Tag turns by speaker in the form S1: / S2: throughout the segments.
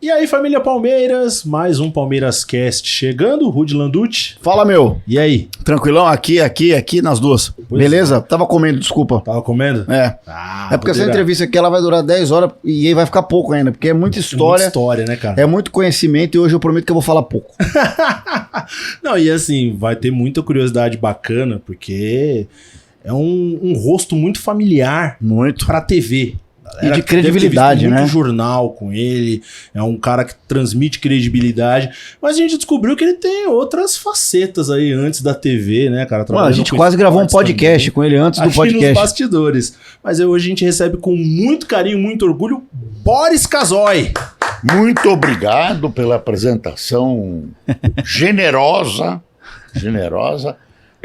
S1: E aí, família Palmeiras, mais um Palmeiras Cast chegando, Rudy Landucci.
S2: Fala, meu.
S1: E aí?
S2: Tranquilão? Aqui nas duas.
S1: Pois
S2: beleza? Tava comendo, desculpa.
S1: Tava comendo?
S2: É. É porque essa entrevista aqui ela vai durar 10 horas e aí vai ficar pouco ainda, porque é muita história.
S1: Muita história, né, cara?
S2: É muito conhecimento e hoje eu prometo que eu vou falar pouco.
S1: Não, e assim, vai ter muita curiosidade bacana, porque é um rosto muito familiar
S2: Muito.
S1: pra TV.
S2: E de credibilidade,
S1: deve ter visto
S2: né?
S1: muito jornal com ele, é um cara que transmite credibilidade, mas a gente descobriu que ele tem outras facetas aí antes da TV, né, cara?
S2: Mano, a gente quase gravou um podcast com ele antes do podcast.
S1: Nos bastidores. Mas hoje a gente recebe com muito carinho, muito orgulho, Boris Casoy.
S3: Muito obrigado pela apresentação generosa.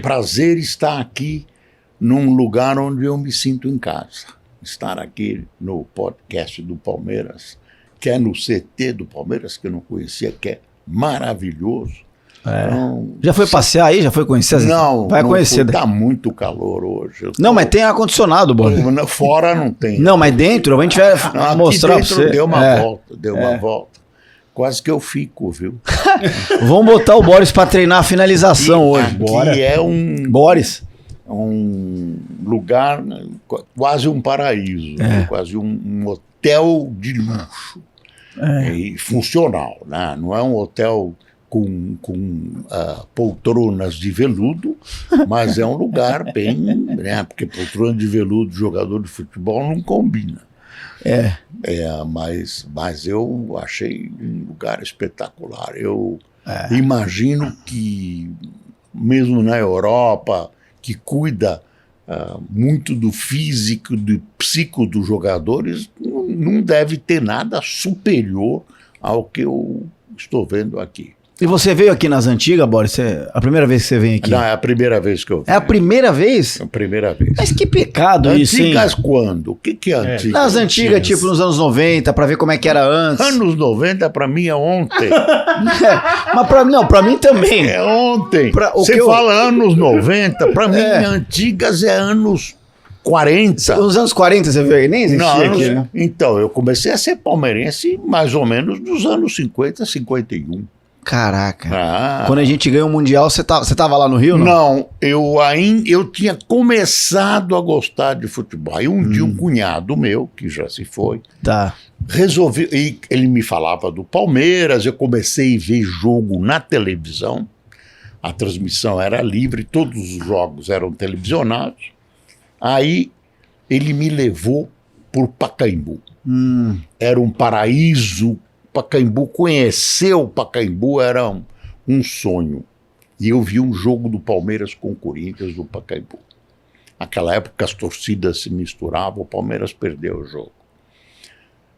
S3: Prazer estar aqui num lugar onde eu me sinto em casa. Estar aqui no podcast do Palmeiras, que é no CT do Palmeiras, que eu não conhecia, que é maravilhoso.
S2: É.
S3: Então,
S2: já foi passear aí? Já foi conhecer?
S3: Não,
S2: vai conhecer.
S3: Tá muito calor hoje.
S2: Não, mas tem ar-condicionado, Boris.
S3: Fora não tem.
S2: Não, mas dentro, a gente vai mostrar pra você.
S3: Deu uma volta. Quase que eu fico, viu?
S2: Vamos botar o Boris pra treinar a finalização hoje.
S3: Bora. É
S2: Boris.
S3: Um lugar, quase um paraíso, né? Quase um hotel de luxo. E funcional, né? Não é um hotel com poltronas de veludo, mas é um lugar bem, né? Porque poltrona de veludo, jogador de futebol, não combina. Mas eu achei um lugar espetacular. Eu imagino que, mesmo na Europa, que cuida muito do físico, do psico dos jogadores, não deve ter nada superior ao que eu estou vendo aqui.
S2: E você veio aqui nas antigas, Boris? A primeira vez que você vem aqui?
S3: Não, é a primeira vez que eu venho.
S2: É a primeira vez?
S3: É a primeira vez.
S2: Mas que pecado isso, hein?
S3: Antigas quando? O que é antigas?
S2: Nas antigas, tipo nos anos 90, pra ver como é que era antes.
S3: Anos 90 pra mim é ontem.
S2: Mas pra mim também.
S3: É ontem. Você fala anos 90, pra mim antigas é anos 40.
S2: Os anos 40 você veio? Nem existia aqui, né?
S3: Então, eu comecei a ser palmeirense mais ou menos dos anos 50, 51.
S2: Caraca. Quando a gente ganhou o Mundial, você tava lá no Rio, não?
S3: Não, eu tinha começado a gostar de futebol. Aí um dia um cunhado meu, que já se foi, resolveu, e ele me falava do Palmeiras, eu comecei a ver jogo na televisão, a transmissão era livre, todos os jogos eram televisionados. Aí ele me levou por Pacaembu. Era um paraíso. Pacaembu, conhecer o Pacaembu era um sonho. E eu vi um jogo do Palmeiras com o Corinthians no Pacaembu. Naquela época as torcidas se misturavam, o Palmeiras perdeu o jogo.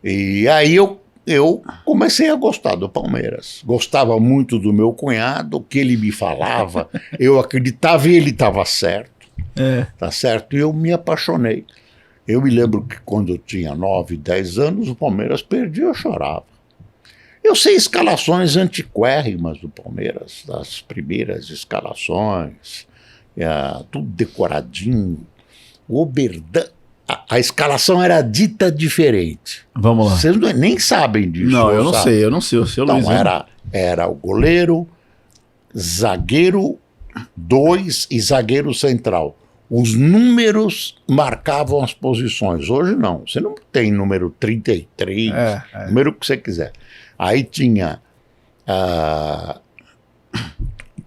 S3: E aí eu comecei a gostar do Palmeiras. Gostava muito do meu cunhado, o que ele me falava, eu acreditava e ele estava certo. Tá certo? E eu me apaixonei. Eu me lembro que quando eu tinha 9, 10 anos, o Palmeiras perdia, eu chorava. Eu sei escalações antiquérrimas do Palmeiras, das primeiras escalações, tudo decoradinho. O Oberdan, a escalação era dita diferente.
S2: Vamos lá.
S3: Vocês nem sabem disso.
S2: Não, eu não sei, o seu
S3: Então,
S2: Luiz.
S3: Era o goleiro, zagueiro 2 e zagueiro central. Os números marcavam as posições. Hoje não. Você não tem número 33, número que você quiser. Aí tinha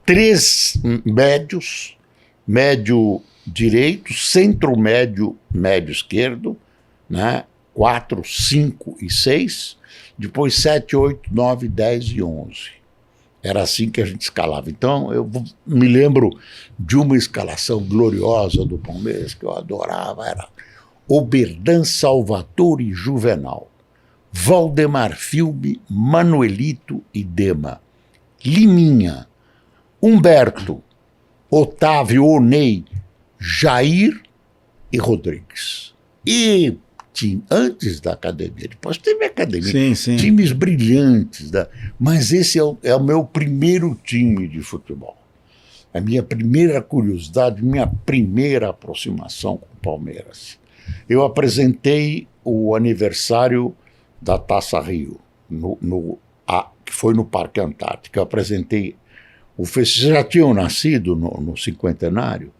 S3: 3 médios, médio direito, centro médio, médio esquerdo, né? 4, 5 e 6, depois 7, 8, 9, 10 e 11. Era assim que a gente escalava. Então, eu me lembro de uma escalação gloriosa do Palmeiras que eu adorava, era Oberdan, Salvatore e Juvenal, Valdemar Filme, Manuelito e Dema, Liminha, Humberto, Otávio, Oney, Jair e Rodrigues. E antes da academia, depois teve a academia,
S2: sim.
S3: Times brilhantes, mas esse é o meu primeiro time de futebol. A minha primeira curiosidade, minha primeira aproximação com o Palmeiras. Eu apresentei o aniversário da Taça Rio, que foi no Parque Antártica. Eu apresentei vocês já tinham nascido no cinquentenário?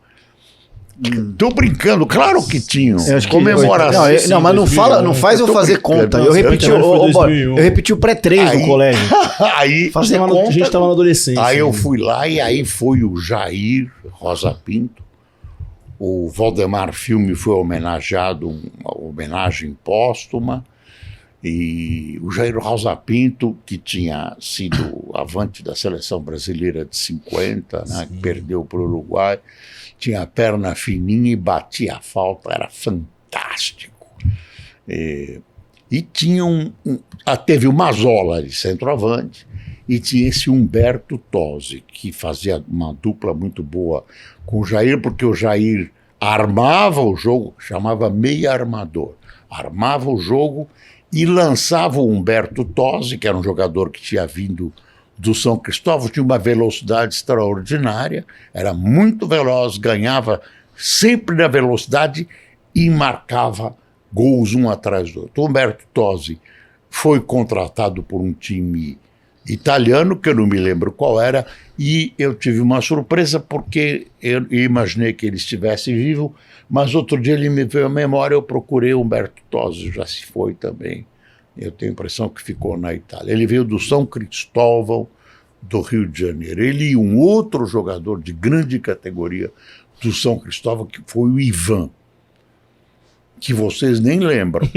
S3: Tô brincando, claro que tinham.
S2: Comemoração. Não, mas não faz eu fazer conta. Eu repeti o pré-3 no colégio.
S3: Aí,
S1: a gente estava na adolescência.
S3: Aí eu fui lá e aí foi o Jair Rosa Pinto. O Valdemar Filme foi homenageado, uma homenagem póstuma. E o Jair Rosa Pinto, que tinha sido avante da seleção brasileira de 50, né, que perdeu para o Uruguai, tinha a perna fininha e batia a falta, era fantástico. E tinha teve o Mazola de centroavante e tinha esse Humberto Tosi, que fazia uma dupla muito boa com o Jair, porque o Jair armava o jogo, chamava meia armador, armava o jogo e lançava o Humberto Tosi, que era um jogador que tinha vindo do São Cristóvão, tinha uma velocidade extraordinária, era muito veloz, ganhava sempre na velocidade e marcava gols um atrás do outro. O Humberto Tosi foi contratado por um time italiano, que eu não me lembro qual era, e eu tive uma surpresa porque eu imaginei que ele estivesse vivo, mas outro dia ele me veio à memória, eu procurei o Humberto Tosi, já se foi também. Eu tenho a impressão que ficou na Itália. Ele veio do São Cristóvão, do Rio de Janeiro. Ele e um outro jogador de grande categoria do São Cristóvão, que foi o Ivan, que vocês nem lembram.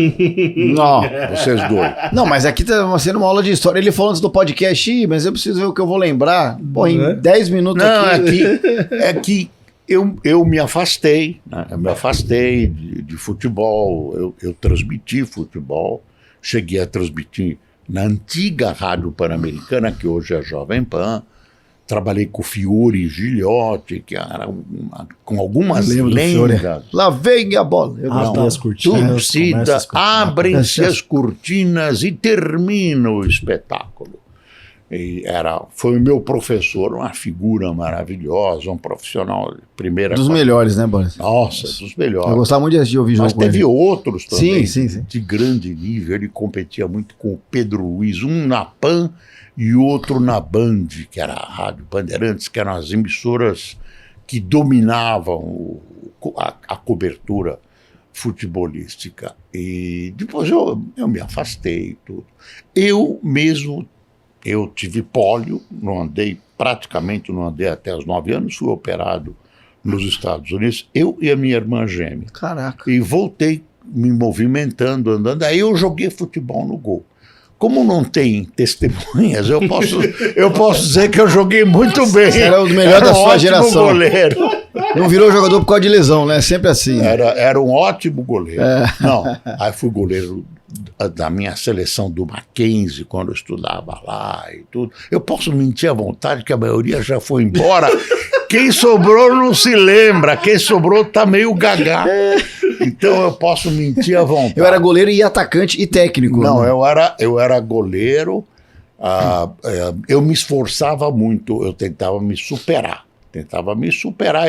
S2: Não.
S3: Vocês dois.
S2: Não, mas aqui tá sendo uma aula de história. Ele falou antes do podcast, mas eu preciso ver o que eu vou lembrar. Pô, em 10 minutos
S3: não,
S2: aqui...
S3: É que eu me afastei, né? Eu me afastei de futebol, eu transmiti futebol, cheguei a transmitir na antiga Rádio Pan-Americana, que hoje é Jovem Pan, trabalhei com o Fiore e Gigliotti, que era com algumas lendas.
S2: Lá vem a bola.
S1: Abre as cortinas.
S3: Torcida, abrem-se as cortinas e termina o espetáculo. Foi o meu professor, uma figura maravilhosa, um profissional de primeira
S2: Dos melhores, né, Boris?
S3: Nossa, dos melhores.
S2: Eu gostava muito de ouvir jogo.
S3: Mas teve outros também
S2: sim.
S3: de grande nível. Ele competia muito com o Pedro Luiz, um na PAN e outro na Band, que era a Rádio Bandeirantes, que eram as emissoras que dominavam a cobertura futebolística. E depois eu me afastei e tudo. Eu tive pólio, praticamente não andei até os 9 anos, fui operado nos Estados Unidos, eu e a minha irmã gêmea.
S2: Caraca.
S3: E voltei me movimentando, andando, aí eu joguei futebol no gol. Como não tem testemunhas, eu posso dizer que eu joguei muito bem.
S2: Você era o melhor da sua geração.
S3: Goleiro.
S2: Não virou jogador por causa de lesão, né? Sempre assim.
S3: Era um ótimo goleiro. Não, aí fui goleiro da minha seleção do Mackenzie, quando eu estudava lá e tudo. Eu posso mentir à vontade, que a maioria já foi embora. Quem sobrou não se lembra, quem sobrou tá meio gagá. Então eu posso mentir à vontade.
S2: Eu era goleiro e atacante e técnico.
S3: Não, né? eu era goleiro, eu me esforçava muito, eu tentava me superar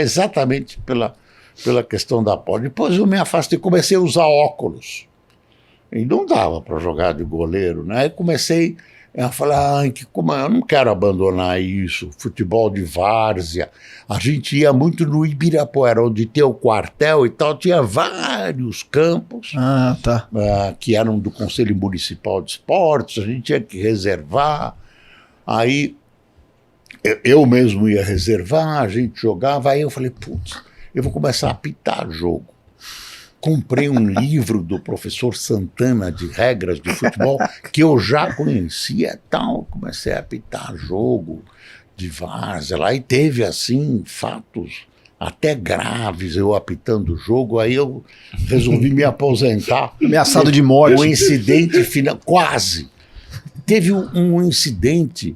S3: exatamente pela questão da pólio. Depois eu me afastei, comecei a usar óculos. E não dava para jogar de goleiro, né? Aí comecei a falar, eu não quero abandonar isso, futebol de várzea. A gente ia muito no Ibirapuera, onde tem o quartel e tal, tinha vários campos que eram do Conselho Municipal de Esportes, a gente tinha que reservar. Aí eu mesmo ia reservar, a gente jogava, aí eu falei, putz, eu vou começar a apitar jogo. Comprei um livro do professor Santana de regras de futebol que eu já conhecia e tal. Comecei a apitar jogo de várzea lá e teve assim fatos até graves eu apitando o jogo. Aí eu resolvi me aposentar.
S2: Ameaçado de morte.
S3: O incidente final, quase. Teve um incidente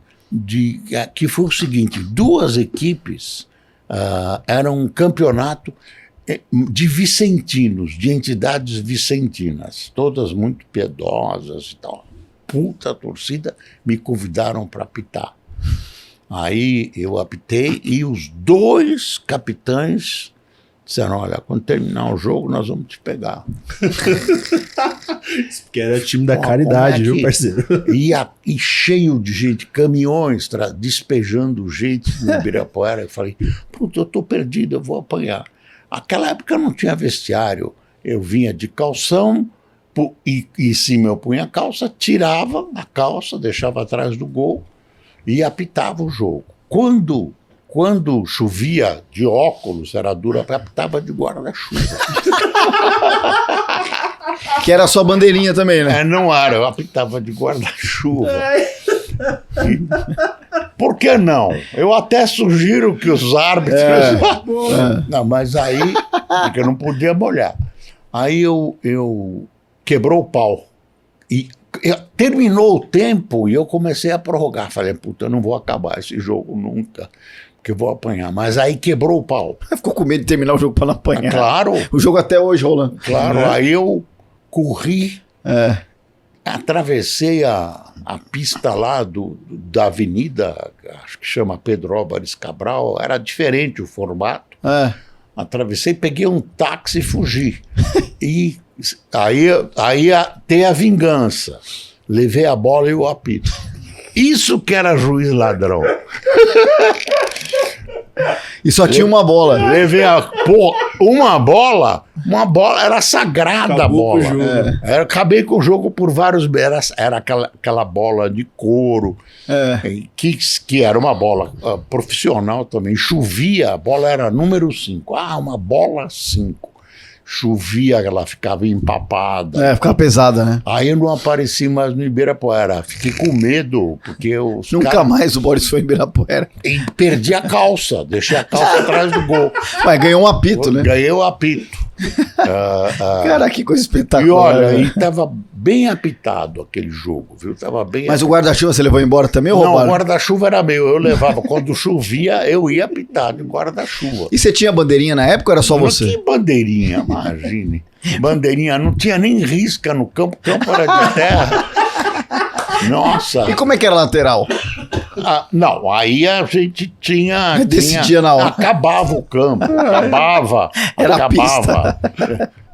S3: que foi o seguinte: 2 equipes, era um campeonato de vicentinos, de entidades vicentinas, todas muito piedosas e tal. Puta torcida, me convidaram para apitar. Aí eu apitei e os 2 capitães Disseram, olha, quando terminar o jogo, nós vamos te pegar.
S1: Porque era time da caridade, viu, parceiro?
S3: E cheio de gente, caminhões despejando gente no Ibirapuera. Eu falei, puta, eu tô perdido, eu vou apanhar. Naquela época não tinha vestiário. Eu vinha de calção, e em cima eu punha a calça, tirava a calça, deixava atrás do gol e apitava o jogo. Quando chovia de óculos, era duro, apitava de guarda-chuva.
S2: Que era a sua bandeirinha também, né?
S3: Não era, eu apitava de guarda-chuva. Por que não? Eu até sugiro que os árbitros... Não, mas aí, porque eu não podia molhar. Aí eu quebrou o pau. E terminou o tempo e eu comecei a prorrogar. Falei, puta, eu não vou acabar esse jogo nunca, porque eu vou apanhar. Mas aí quebrou o pau.
S2: Ficou com medo de terminar o jogo para não apanhar.
S3: Claro.
S2: O jogo até hoje rolando.
S3: Claro, aí eu corri, atravessei a pista lá da avenida, acho que chama Pedro Álvares Cabral, era diferente o formato. Atravessei, peguei um táxi e fugi. E aí tem a vingança. Levei a bola e o apito. Isso que era juiz ladrão.
S2: E só tinha uma bola.
S3: Levei uma bola era sagrada. Acabou a bola. Acabei com o jogo por vários... Era aquela bola de couro, que era uma bola profissional também. Chovia, a bola era número 5. Uma bola 5. Chovia, ela ficava empapada.
S2: Ficava pesada, né?
S3: Aí eu não apareci mais no Ibirapuera. Fiquei com medo, porque
S2: Nunca mais o Boris foi em Ibirapuera.
S3: E perdi a calça, deixei a calça atrás do gol.
S2: Mas ganhou um apito, né?
S3: Ganhei o apito.
S2: Cara, que coisa espetacular.
S3: E olha, aí tava bem apitado aquele jogo, viu? Tava bem
S2: Mas
S3: apitado.
S2: o guarda-chuva você levou embora também ou roubaram?
S3: Não, o guarda-chuva era meu, eu levava. Quando chovia, eu ia apitar de guarda-chuva.
S2: E você tinha bandeirinha na época ou era só você?
S3: Que bandeirinha, imagine. Bandeirinha, não tinha nem risca no campo, o campo era de terra. Nossa.
S2: E como é que era a lateral?
S3: Não, aí a gente
S2: decidia na hora.
S3: Acabava o campo, acabava.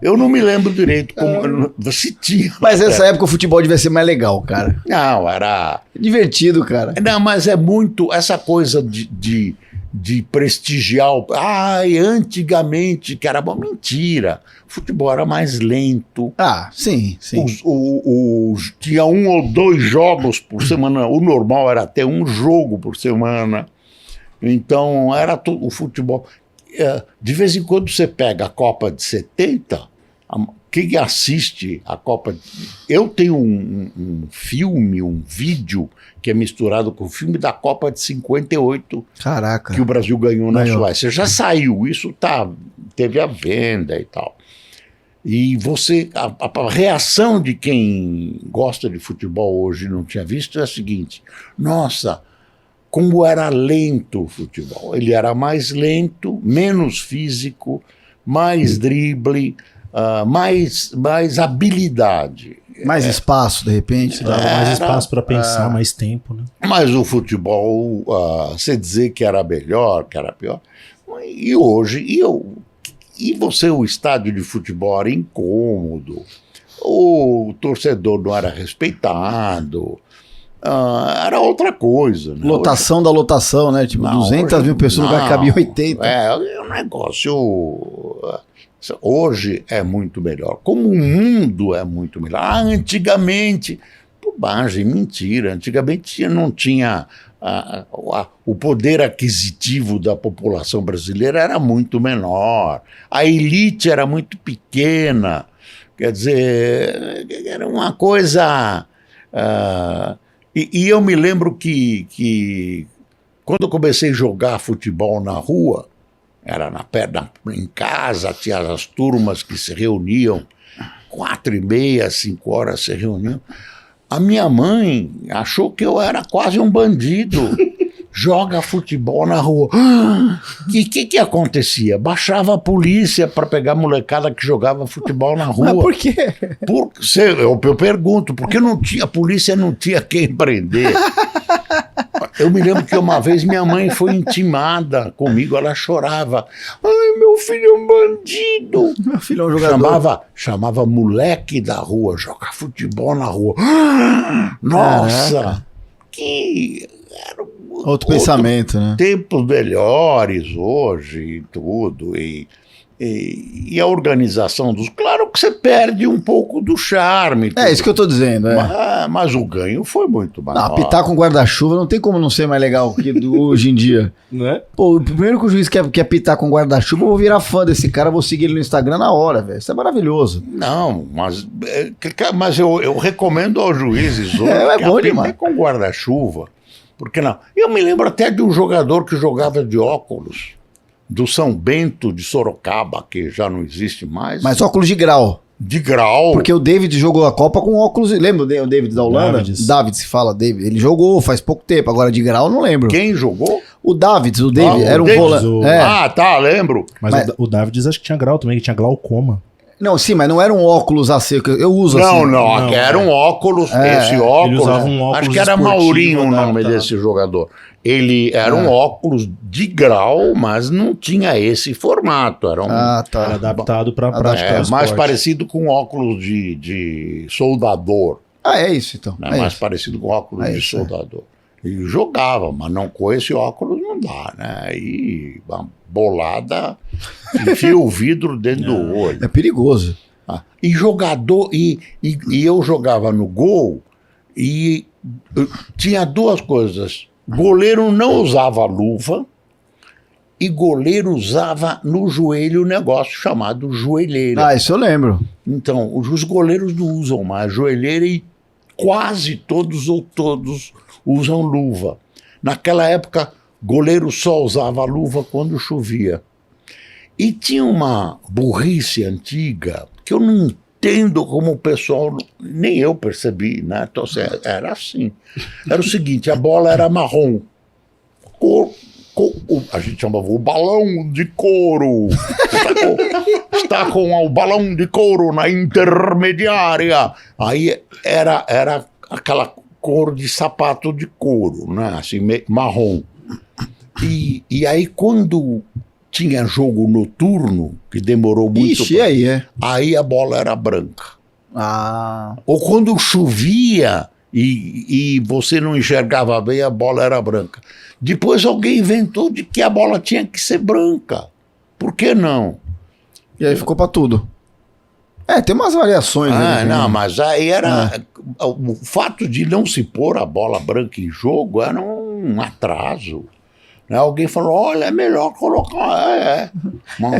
S3: Eu não me lembro direito como se tinha.
S2: Mas nessa época o futebol devia ser mais legal, cara.
S3: Não, era
S2: divertido, cara.
S3: Não, mas é muito essa coisa de prestigiar. Antigamente que era bom. Mentira. O futebol era mais lento.
S2: Sim.
S3: Tinha 1 ou 2 jogos por semana. O normal era até 1 jogo por semana. Então, era tudo o futebol. De vez em quando você pega a Copa de 70, quem assiste a Copa... Eu tenho um filme, um vídeo que é misturado com o filme da Copa de 58.
S2: Caraca.
S3: Que o Brasil ganhou na Suécia. Já saiu, isso teve a venda e tal. E a reação de quem gosta de futebol hoje e não tinha visto é a seguinte: nossa, como era lento o futebol. Ele era mais lento, menos físico, mais drible, mais habilidade.
S2: Mais espaço, de repente.
S1: Dava mais espaço para pensar, mais tempo, né?
S3: Mas o futebol, você dizer que era melhor, que era pior. E hoje, o estádio de futebol era incômodo, o torcedor não era respeitado, era outra coisa. Né?
S2: Lotação hoje, da lotação, né? Tipo, 200 mil pessoas no lugar que cabia 80.
S3: É um negócio... Hoje é muito melhor. Como o mundo é muito melhor. Antigamente, bobagem, mentira. Antigamente não tinha... o poder aquisitivo da população brasileira era muito menor. A elite era muito pequena. Quer dizer, era uma coisa... E eu me lembro que quando eu comecei a jogar futebol na rua, era em casa, tinha as turmas que se reuniam, 4h30, 5 horas se reuniam. A minha mãe achou que eu era quase um bandido. Joga futebol na rua. Que acontecia? Baixava a polícia para pegar a molecada que jogava futebol na rua.
S2: Mas por quê?
S3: Eu pergunto, porque a polícia não tinha quem prender. Eu me lembro que uma vez minha mãe foi intimada comigo, ela chorava. Ai, meu filho é um bandido.
S2: Meu filho é um jogador.
S3: Chamava moleque da rua, jogar futebol na rua. Nossa,
S2: Caraca.
S3: que... Era
S2: outro pensamento, né?
S3: Tempos melhores hoje e tudo. E a organização dos... Claro que você perde um pouco do charme.
S2: É isso que eu tô dizendo.
S3: Mas o ganho foi muito maior.
S2: Apitar com guarda-chuva não tem como não ser mais legal que hoje em dia.
S1: Não é?
S2: Pô, primeiro que o juiz quer apitar com guarda-chuva, eu vou virar fã desse cara, vou seguir ele no Instagram na hora, velho. Isso é maravilhoso.
S3: Não, mas eu recomendo aos juízes hoje
S2: que bom demais.
S3: com guarda-chuva. Por que não? Eu me lembro até de um jogador que jogava de óculos, do São Bento de Sorocaba, que já não existe mais.
S2: Mas óculos de grau.
S3: De grau.
S2: Porque o David jogou a Copa com óculos. Lembra o David da Holanda? David se fala, David. Ele jogou faz pouco tempo, agora de grau eu não lembro.
S3: Quem jogou?
S2: O David era um volante.
S3: Lembro.
S1: Mas o David acho que tinha grau também, que tinha glaucoma.
S2: Não, sim, mas não era um óculos assim, eu uso assim.
S3: Não, era um óculos, esse óculos.
S1: Ele usava um óculos
S3: acho que era Maurinho o nome desse jogador. Ele era um óculos de grau, mas não tinha esse formato. Era
S1: era adaptado para praticar esporte.
S3: Mais parecido com óculos de soldador.
S2: É isso então.
S3: Mais parecido com óculos de soldador. E jogava, mas não com esse óculos não dá, né? Aí uma bolada, enfia o vidro dentro do olho.
S2: É perigoso.
S3: E jogador, e eu jogava no gol e tinha duas coisas. Goleiro não usava luva e goleiro usava no joelho um negócio chamado joelheira.
S2: Isso eu lembro.
S3: Então, os goleiros não usam mais joelheira e quase todos usam luva. Naquela época, goleiro só usava luva quando chovia. E tinha uma burrice antiga que eu não entendo como o pessoal, nem eu percebi, né? Então, era assim. Era o seguinte, a bola era marrom. A gente chamava o balão de couro. Está com o balão de couro na intermediária. Aí era aquela cor de sapato de couro, né? Assim, marrom. E aí quando tinha jogo noturno, que demorou muito. Aí a bola era branca. Ou quando chovia e você não enxergava bem, a bola era branca. Depois alguém inventou de que a bola tinha que ser branca. Por que não?
S2: E aí ficou pra tudo. Tem umas variações.
S3: Mas aí era... O fato de não se pôr a bola branca em jogo era um atraso. Alguém falou, olha, é melhor colocar...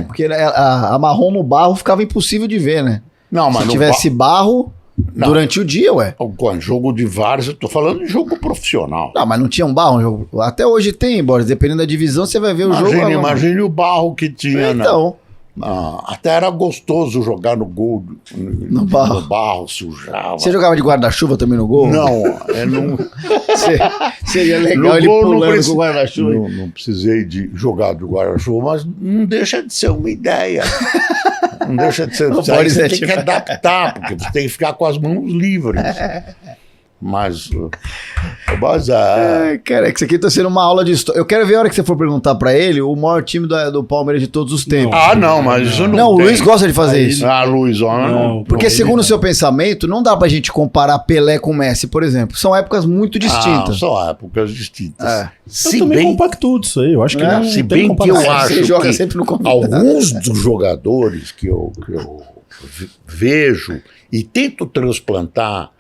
S2: Porque a marrom no barro ficava impossível de ver, né?
S3: Não, mas
S2: se tivesse barro durante o dia,
S3: Jogo de várzea, eu tô falando de jogo profissional.
S2: Não, mas não tinha um barro. Até hoje tem, Boris. Dependendo da divisão, você vai ver o jogo.
S3: Imagine o barro que tinha,
S2: então.
S3: Até era gostoso jogar no gol, no barro, sujava.
S2: Você jogava de guarda-chuva também no gol?
S3: Não, não...
S2: Seria legal ele pulando com o guarda-chuva.
S3: Não precisei de jogar de guarda-chuva, mas não deixa de ser uma ideia. Não deixa de ser. Você tem que adaptar, porque você tem que ficar com as mãos livres. Mas
S2: cara, é que isso aqui tá sendo uma aula de história. Eu quero ver a hora que você for perguntar pra ele o maior time do Palmeiras de todos os tempos.
S3: Mas isso não.
S2: Não, o Luiz gosta de fazer isso.
S3: Luiz, não.
S2: Porque segundo o seu pensamento, não dá pra gente comparar Pelé com Messi, por exemplo. São épocas muito distintas.
S3: São épocas distintas.
S1: Eu também compactuo disso aí. Eu acho que não
S3: se bem que eu acho que
S2: joga sempre no
S3: alguns dos jogadores que eu vejo e tento transplantar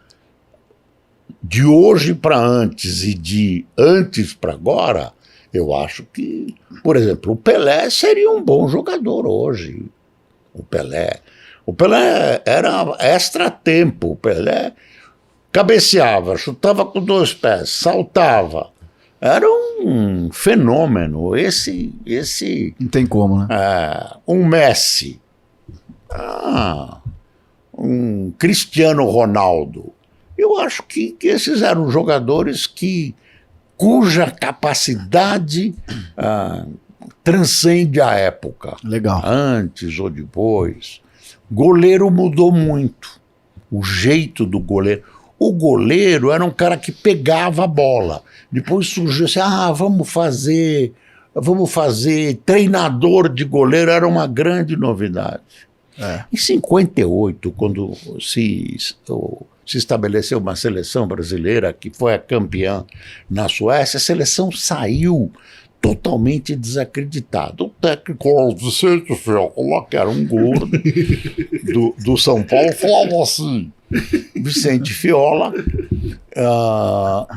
S3: de hoje para antes e de antes para agora, eu acho que, por exemplo, o Pelé seria um bom jogador hoje. O Pelé era extra-tempo. O Pelé cabeceava, chutava com 2 pés, saltava. Era um fenômeno. Esse
S2: não tem como, né?
S3: Um Messi, um Cristiano Ronaldo. Eu acho que esses eram jogadores cuja capacidade transcende a época.
S2: Legal.
S3: Antes ou depois. Goleiro mudou muito. O jeito do goleiro. O goleiro era um cara que pegava a bola. Depois surgiu assim, vamos fazer treinador de goleiro, era uma grande novidade. Em 58, quando se estabeleceu uma seleção brasileira que foi a campeã na Suécia, a seleção saiu totalmente desacreditado. O técnico Vicente Fiola, que era um gordo do São Paulo, falava assim, Vicente Fiola,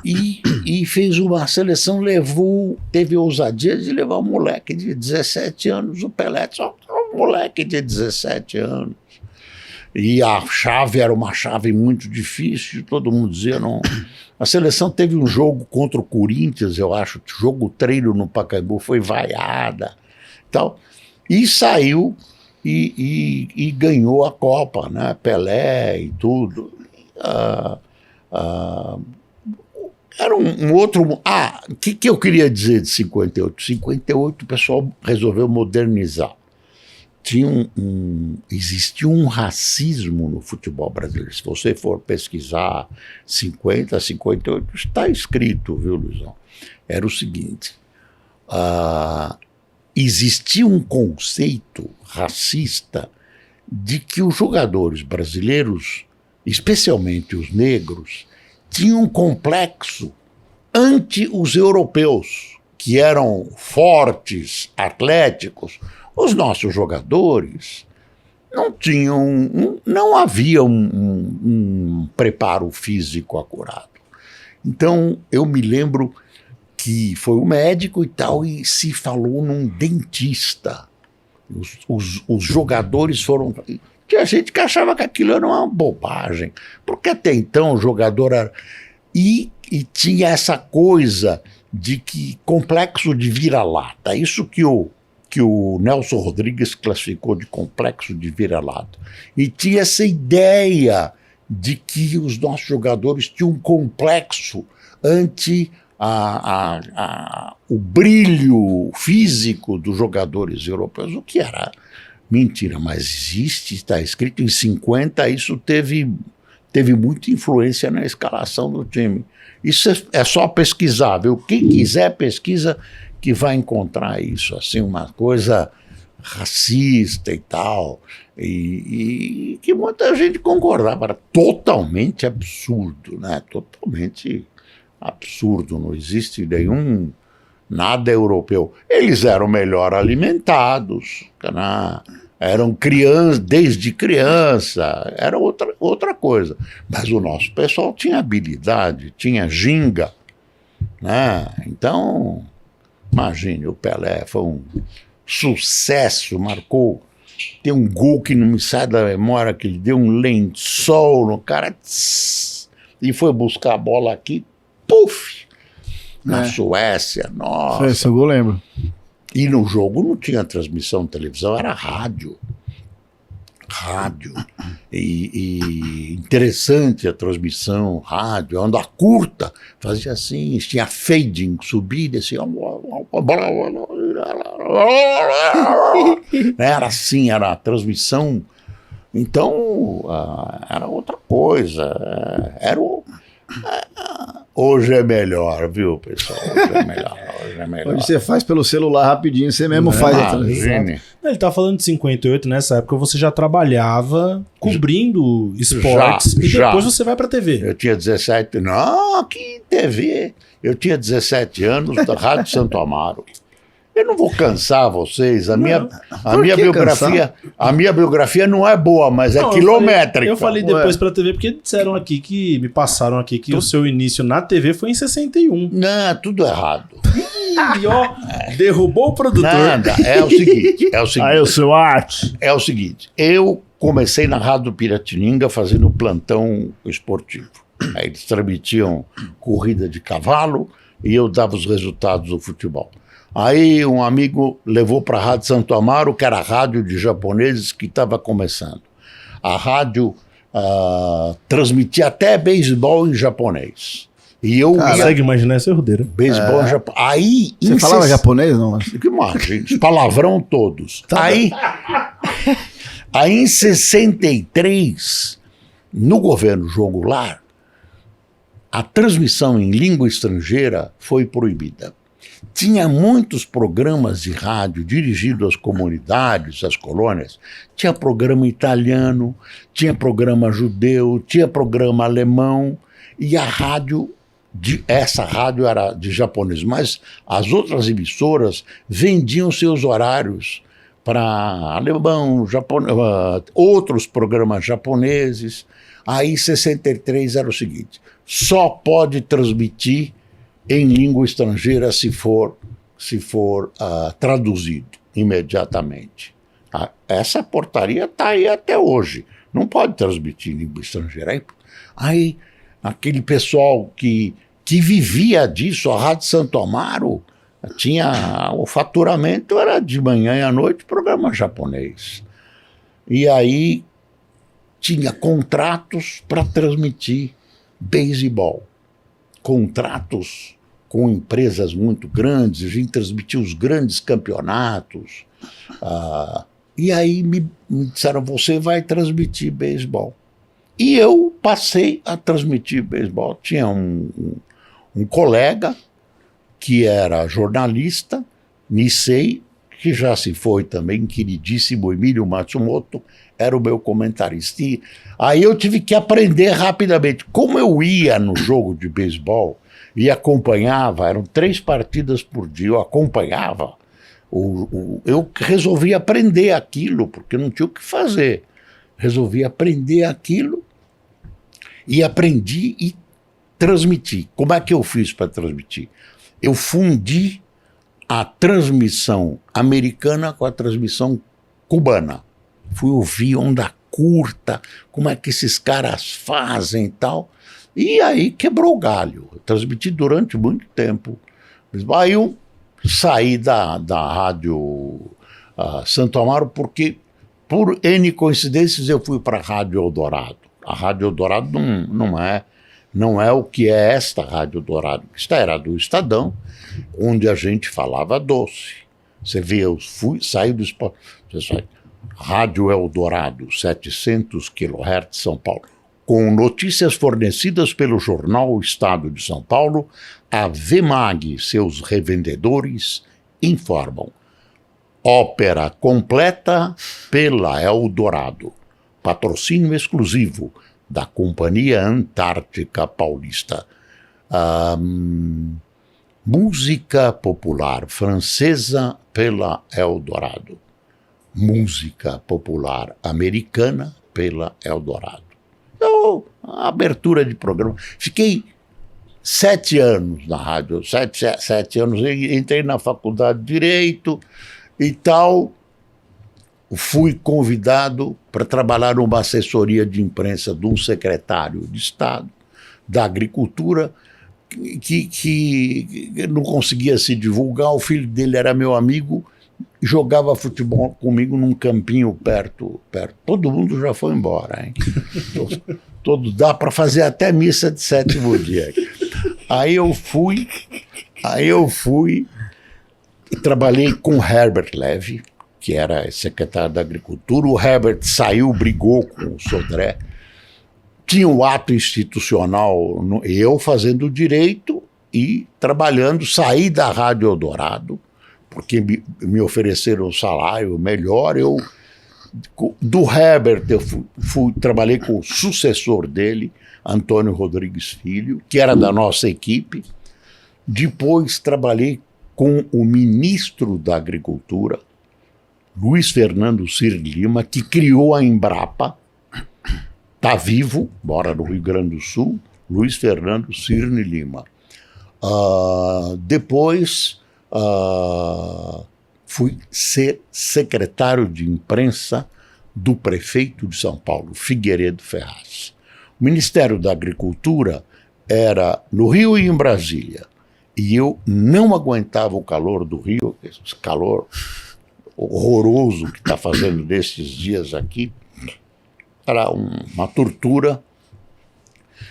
S3: e fez uma seleção, teve a ousadia de levar um moleque de 17 anos, o Pelé, só um moleque de 17 anos. E a chave era uma chave muito difícil, todo mundo dizia não. A seleção teve um jogo contra o Corinthians, eu acho, jogo treino no Pacaembu, foi vaiada, tal, e saiu e ganhou a Copa, né? Pelé e tudo. Era um outro... o que eu queria dizer de 58? 58 o pessoal resolveu modernizar. Existia um racismo no futebol brasileiro. Se você for pesquisar 50, 58, está escrito, viu, Luizão? Era o seguinte, existia um conceito racista de que os jogadores brasileiros, especialmente os negros, tinham um complexo ante os europeus, que eram fortes, atléticos. Os nossos jogadores não havia um preparo físico acurado. Então, eu me lembro que foi um médico e tal, e se falou num dentista. Os jogadores foram... Tinha gente que achava que aquilo era uma bobagem, porque até então o jogador era... E tinha essa coisa de que complexo de vira-lata, isso que o Nelson Rodrigues classificou de complexo de vira-lata. E tinha essa ideia de que os nossos jogadores tinham um complexo ante o brilho físico dos jogadores europeus, o que era mentira, mas existe, está escrito em 50, isso teve muita influência na escalação do time. Isso é só pesquisar, viu? Quem quiser pesquisa que vai encontrar isso, assim, uma coisa racista e tal, e que muita gente concordava, era totalmente absurdo, né? Totalmente absurdo, não existe nada europeu. Eles eram melhor alimentados, né? Eram crianças, desde criança, era outra coisa. Mas o nosso pessoal tinha habilidade, tinha ginga, né? Então... Imagine, o Pelé foi um sucesso, tem um gol que não me sai da memória, que ele deu um lençol no cara, e foi buscar a bola aqui, puf, na Suécia, nossa.
S2: Esse eu lembro.
S3: E no jogo não tinha transmissão de televisão, era rádio. E interessante a transmissão, rádio, onda curta, fazia assim, tinha fading, subia e descia, era assim, era a transmissão, então era outra coisa, hoje é melhor, viu, pessoal? Hoje é melhor.
S2: Hoje você faz pelo celular rapidinho, você mesmo faz a transmissão.
S1: Ele tá falando de 58, nessa época você já trabalhava cobrindo esportes e depois você vai pra TV.
S3: Eu tinha 17, não, que TV? Eu tinha 17 anos da Rádio Santo Amaro. Eu não vou cansar vocês, a minha biografia não é boa, mas é quilométrica.
S1: Eu falei depois pra TV porque disseram aqui, me passaram aqui que o seu início na TV foi em 61.
S3: Não, tudo errado.
S1: E ó, derrubou o produtor.
S3: Nada, é o seguinte.
S2: Aí o seu arte.
S3: É o seguinte, eu comecei na Rádio Piratininga fazendo plantão esportivo. Aí eles transmitiam corrida de cavalo e eu dava os resultados do futebol. Aí um amigo levou para a Rádio Santo Amaro, que era a rádio de japoneses que estava começando. A rádio transmitia até beisebol em japonês. E eu
S1: consegue imaginar esse rodeiro.
S3: Beisebol em japonês. Aí,
S2: você falava japonês, não?
S3: Que imagem, palavrão todos. Tá. Aí em 63, no governo João Goulart, a transmissão em língua estrangeira foi proibida. Tinha muitos programas de rádio dirigidos às comunidades, às colônias. Tinha programa italiano, tinha programa judeu, tinha programa alemão, e a rádio, essa rádio era de japonês, mas as outras emissoras vendiam seus horários para alemão, outros programas japoneses. Aí, em 63, era o seguinte: só pode transmitir em língua estrangeira se for traduzido imediatamente. Essa portaria está aí até hoje. Não pode transmitir em língua estrangeira. Aí aquele pessoal que vivia disso, a Rádio Santo Amaro, o faturamento era de manhã e à noite, programa japonês. E aí tinha contratos para transmitir beisebol. Contratos com empresas muito grandes, a gente transmitia os grandes campeonatos. E aí me disseram, você vai transmitir beisebol. E eu passei a transmitir beisebol. Tinha um colega que era jornalista, Nisei, que já se foi também, queridíssimo Emílio Matsumoto, era o meu comentarista. E aí eu tive que aprender rapidamente. Como eu ia no jogo de beisebol e acompanhava, eram 3 partidas por dia, eu acompanhava, eu resolvi aprender aquilo, porque não tinha o que fazer. Resolvi aprender aquilo e aprendi e transmiti. Como é que eu fiz para transmitir? Eu fundi a transmissão americana com a transmissão cubana. Fui ouvir onda curta, como é que esses caras fazem e tal. E aí quebrou o galho. Eu transmiti durante muito tempo. Aí eu saí da Rádio Santo Amaro porque, por N coincidências, eu fui para a Rádio Eldorado. A Rádio Eldorado não é o que é esta Rádio Eldorado. Esta era do Estadão, onde a gente falava doce. Você vê, eu saí do esporte. Rádio Eldorado, 700 kHz, São Paulo. Com notícias fornecidas pelo jornal O Estado de São Paulo, a VMAG, seus revendedores, informam. Ópera completa pela Eldorado. Patrocínio exclusivo da Companhia Antártica Paulista. Música popular francesa pela Eldorado. Música popular americana pela Eldorado. Então, a abertura de programa. Fiquei 7 anos na rádio, 7 anos, entrei na faculdade de Direito e tal. Fui convidado para trabalhar numa assessoria de imprensa de um secretário de Estado da Agricultura que não conseguia se divulgar. O filho dele era meu amigo, jogava futebol comigo num campinho perto. Todo mundo já foi embora, hein? Dá para fazer até missa de 7º dia. Aí eu fui, trabalhei com Herbert Levy, que era secretário da Agricultura. O Herbert saiu, brigou com o Sodré. Tinha um ato institucional, eu fazendo direito e trabalhando. Saí da Rádio Eldorado, porque me ofereceram um salário melhor. Do Herbert, eu trabalhei com o sucessor dele, Antônio Rodrigues Filho, que era da nossa equipe. Depois trabalhei com o ministro da Agricultura, Luiz Fernando Cirne Lima, que criou a Embrapa. Está vivo, mora no Rio Grande do Sul, Luiz Fernando Cirne Lima. Depois fui ser secretário de imprensa do prefeito de São Paulo, Figueiredo Ferraz. O Ministério da Agricultura era no Rio e em Brasília. E eu não aguentava o calor do Rio, esse calor horroroso que está fazendo nesses dias aqui. Era uma tortura.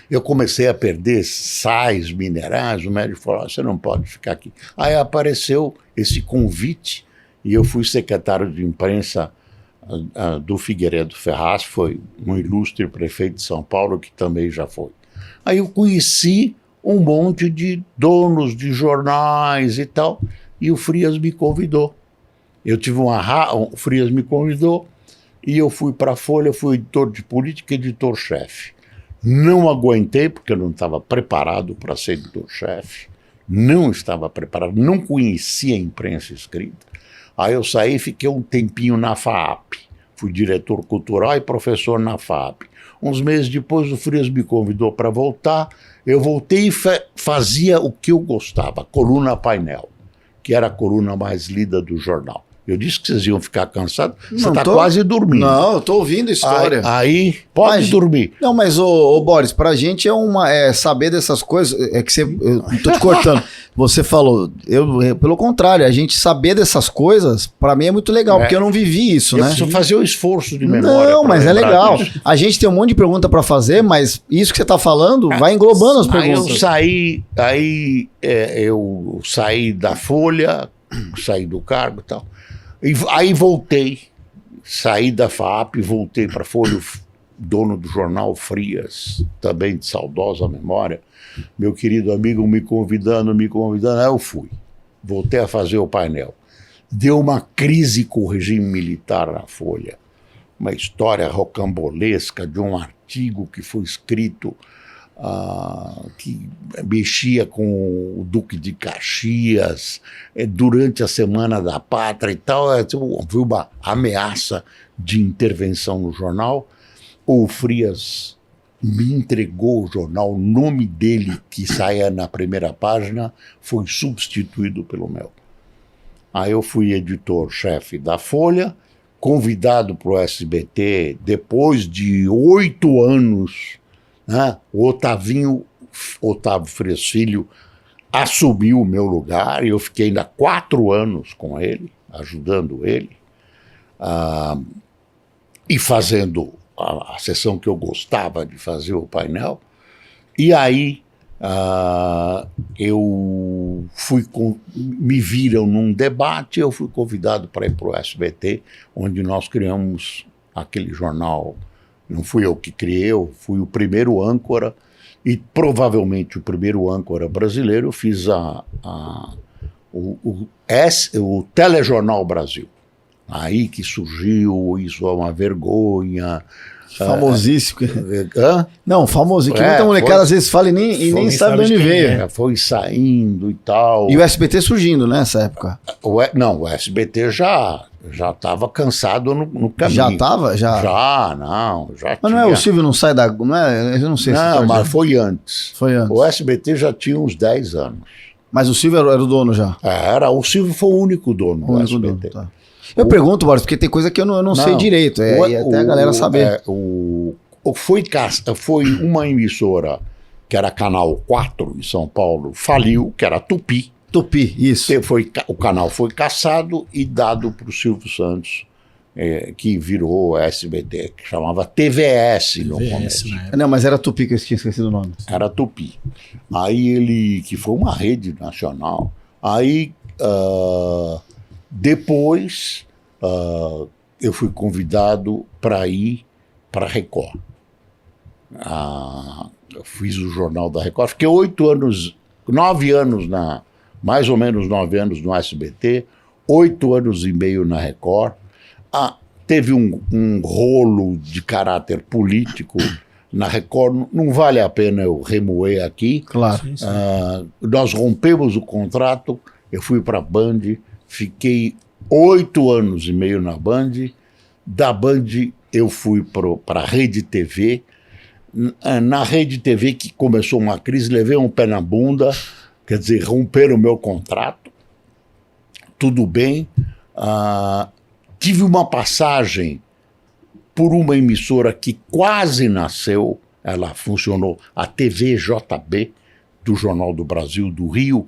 S3: Eu comecei a perder sais minerais. O médico falou, você não pode ficar aqui. Aí apareceu esse convite e eu fui secretário de imprensa do Figueiredo Ferraz, foi um ilustre prefeito de São Paulo que também já foi. Aí eu conheci um monte de donos de jornais e tal, e o Frias me convidou. Eu tive o Frias me convidou, e eu fui para a Folha, fui editor de política e editor-chefe. Não aguentei, porque eu não estava preparado para ser editor-chefe, não estava preparado, não conhecia a imprensa escrita. Aí eu saí e fiquei um tempinho na FAAP. Fui diretor cultural e professor na FAAP. Uns meses depois o Frias me convidou para voltar. Eu voltei e fazia o que eu gostava, coluna painel, que era a coluna mais lida do jornal. Eu disse que vocês iam ficar cansados. Você está quase dormindo.
S2: Não, eu estou ouvindo a história.
S3: Aí pode dormir.
S2: Não, mas, ô Boris, pra gente é saber dessas coisas. É que eu não tô te cortando. Você falou, pelo contrário, a gente saber dessas coisas, pra mim é muito legal, porque eu não vivi isso, né? Eu
S3: preciso fazer o esforço de memória.
S2: Não, mas é legal. Disso. A gente tem um monte de pergunta pra fazer, mas isso que você tá falando vai englobando as perguntas.
S3: Eu saí da Folha, saí do cargo e tal. Aí voltei, saí da FAAP, voltei para a Folha, o dono do jornal Frias, também de saudosa memória, meu querido amigo me convidando, aí eu fui. Voltei a fazer o painel. Deu uma crise com o regime militar na Folha, uma história rocambolesca de um artigo que foi escrito que mexia com o Duque de Caxias durante a Semana da Pátria e tal. Houve uma ameaça de intervenção no jornal. O Frias me entregou o jornal, o nome dele, que saía na primeira página, foi substituído pelo meu. Aí eu fui editor-chefe da Folha, convidado para o SBT depois de 8 anos. O Otávio Frias Filho assumiu o meu lugar e eu fiquei ainda 4 anos com ele, ajudando ele, e fazendo a sessão que eu gostava de fazer, o painel. E aí me viram num debate, eu fui convidado para ir para o SBT, onde nós criamos aquele jornal. Não fui eu que criei, eu fui o primeiro âncora e provavelmente o primeiro âncora brasileiro. Eu fiz o Telejornal Brasil. Aí que surgiu, isso é uma vergonha.
S2: Famosíssimo. Não, famosíssimo. Que muita molecada às vezes fala e nem sabe de onde veio.
S3: Foi saindo e tal.
S2: E o SBT surgindo, né, nessa época?
S3: Não, o SBT já estava cansado no caminho.
S2: Já estava? Já
S3: tinha.
S2: Mas não é o Silvio não sai da... Não é, eu não sei.
S3: Não, mas foi antes.
S2: Foi antes.
S3: O SBT já tinha uns 10 anos.
S2: Mas o Silvio era o dono já?
S3: O Silvio foi o único dono do SBT.
S2: Tá. Eu pergunto, Boris, porque tem coisa que eu não sei direito, e até a galera saber.
S3: Foi uma emissora que era Canal 4 em São Paulo, faliu, que era Tupi.
S2: Tupi, isso.
S3: O canal foi cassado e dado para o Silvio Santos, que virou SBT, que chamava TVS no começo.
S2: Não, mas era Tupi, que eu tinha esquecido o nome.
S3: Era Tupi. Aí que foi uma rede nacional. Aí... Depois, eu fui convidado para ir para a Record. Eu fiz o Jornal da Record. Fiquei 9 anos, mais ou menos 9 anos no SBT, 8 anos e meio na Record. Teve um rolo de caráter político na Record. Não vale a pena eu remoer aqui.
S2: Claro.
S3: Nós rompemos o contrato, eu fui para a Band. Fiquei 8 anos e meio na Band. Da Band eu fui para a Rede TV. Na Rede TV que começou uma crise, levei um pé na bunda, quer dizer, romperam o meu contrato. Tudo bem. Tive uma passagem por uma emissora que quase nasceu, ela funcionou, a TVJB, do Jornal do Brasil, do Rio,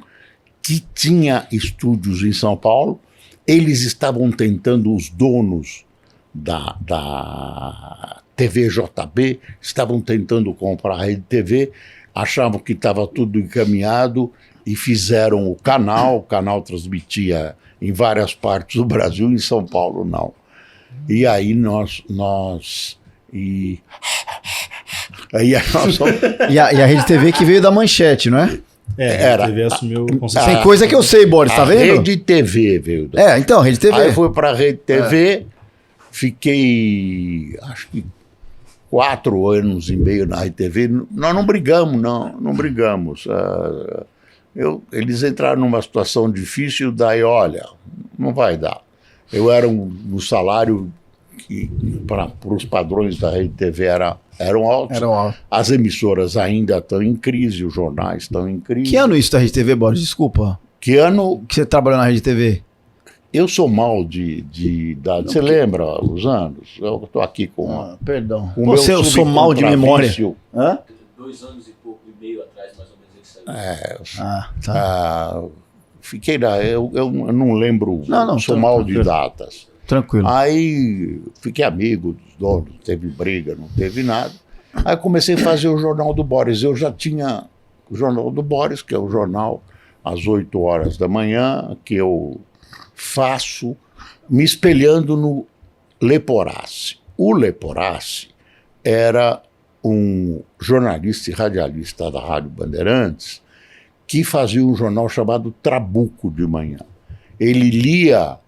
S3: que tinha estúdios em São Paulo. Eles estavam tentando, os donos da TVJB, estavam tentando comprar a Rede TV, achavam que estava tudo encaminhado e fizeram o canal transmitia em várias partes do Brasil, em São Paulo não. E aí Aí nós somos...
S2: E a Rede TV que veio da Manchete, não é?
S1: A TV assumiu o conceito.
S2: Tem coisa que eu sei, Boris, tá vendo?
S3: Rede TV veio.
S2: Então, Rede TV.
S3: Aí fui pra Rede TV, fiquei, acho que 4 anos e meio na Rede TV. Nós não brigamos, não brigamos. Eles entraram numa situação difícil, daí, olha, não vai dar. Eu era um salário que, para os padrões da Rede TV, eram altos. As emissoras ainda estão em crise, os jornais estão em crise.
S2: Que ano isso da Rede TV, Boris? Desculpa.
S3: Que ano?
S2: Que você trabalhou na Rede TV?
S3: Eu sou mal de idade. Você lembra os anos? Eu estou aqui com...
S2: perdão.
S3: Eu
S2: sou mal de memória.
S4: Hã? 2 anos e pouco e meio atrás, mais ou menos, ele saiu.
S2: Tá.
S3: Fiquei eu não lembro, sou mal de datas.
S2: Tranquilo.
S3: Aí fiquei amigo dos donos, não teve briga, não teve nada. Aí comecei a fazer o Jornal do Boris. Eu já tinha o Jornal do Boris, que é o jornal às 8 horas da manhã, que eu faço me espelhando no Leporassi. O Leporassi era um jornalista e radialista da Rádio Bandeirantes que fazia um jornal chamado Trabuco de manhã. Ele lia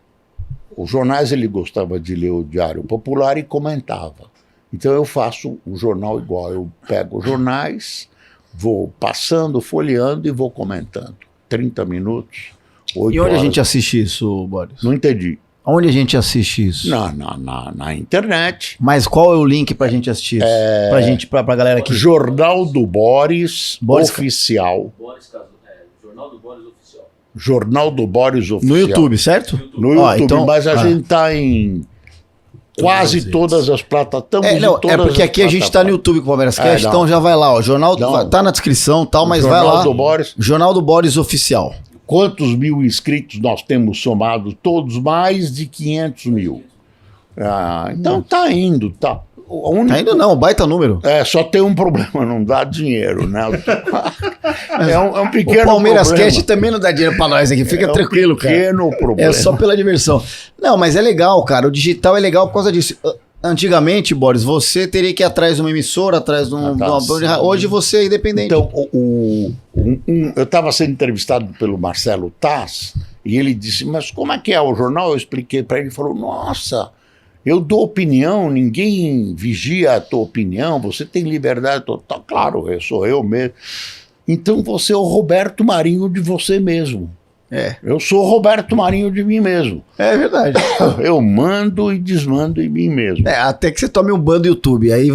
S3: os jornais, ele gostava de ler o Diário Popular e comentava. Então eu faço o jornal igual, eu pego os jornais, vou passando, folheando e vou comentando. 30 minutos, 8 horas.
S2: E onde a gente assiste isso, Boris?
S3: Não entendi.
S2: Onde a gente assiste isso?
S3: Na internet.
S2: Mas qual é o link pra gente assistir isso? Pra galera aqui.
S3: Jornal do Boris Oficial.
S4: Jornal do Boris Oficial.
S3: Jornal do Boris Oficial.
S2: No YouTube, certo?
S3: No YouTube, então, mas a gente tá em quase todas as plataformas.
S2: Porque aqui a gente tá no YouTube com o Palmeiras Cast, então já vai lá, ó. Jornal tá na descrição e tal, mas vai lá.
S3: Do Boris.
S2: Jornal do Boris Oficial.
S3: Quantos mil inscritos nós temos somados? Todos mais de 500 mil. Então tá indo, tá.
S2: Tá indo não, baita número.
S3: Só tem um problema, não dá dinheiro, né? É um pequeno problema.
S2: O Palmeiras Cast também não dá dinheiro pra nós aqui, fica tranquilo, cara.
S3: Pequeno problema.
S2: É só pela diversão. Não, mas é legal, cara, o digital é legal por causa disso. Antigamente, Boris, você teria que ir atrás de uma emissora, atrás de hoje você é independente.
S3: Então, eu estava sendo entrevistado pelo Marcelo Taz e ele disse, mas como é que é o jornal? Eu expliquei para ele, ele falou, nossa, eu dou opinião, ninguém vigia a tua opinião, você tem liberdade total. Claro, sou eu mesmo. Então você é o Roberto Marinho de você mesmo. Eu sou o Roberto Marinho de mim mesmo.
S2: É verdade.
S3: Eu mando e desmando em mim mesmo.
S2: Até que você tome um ban do YouTube. Aí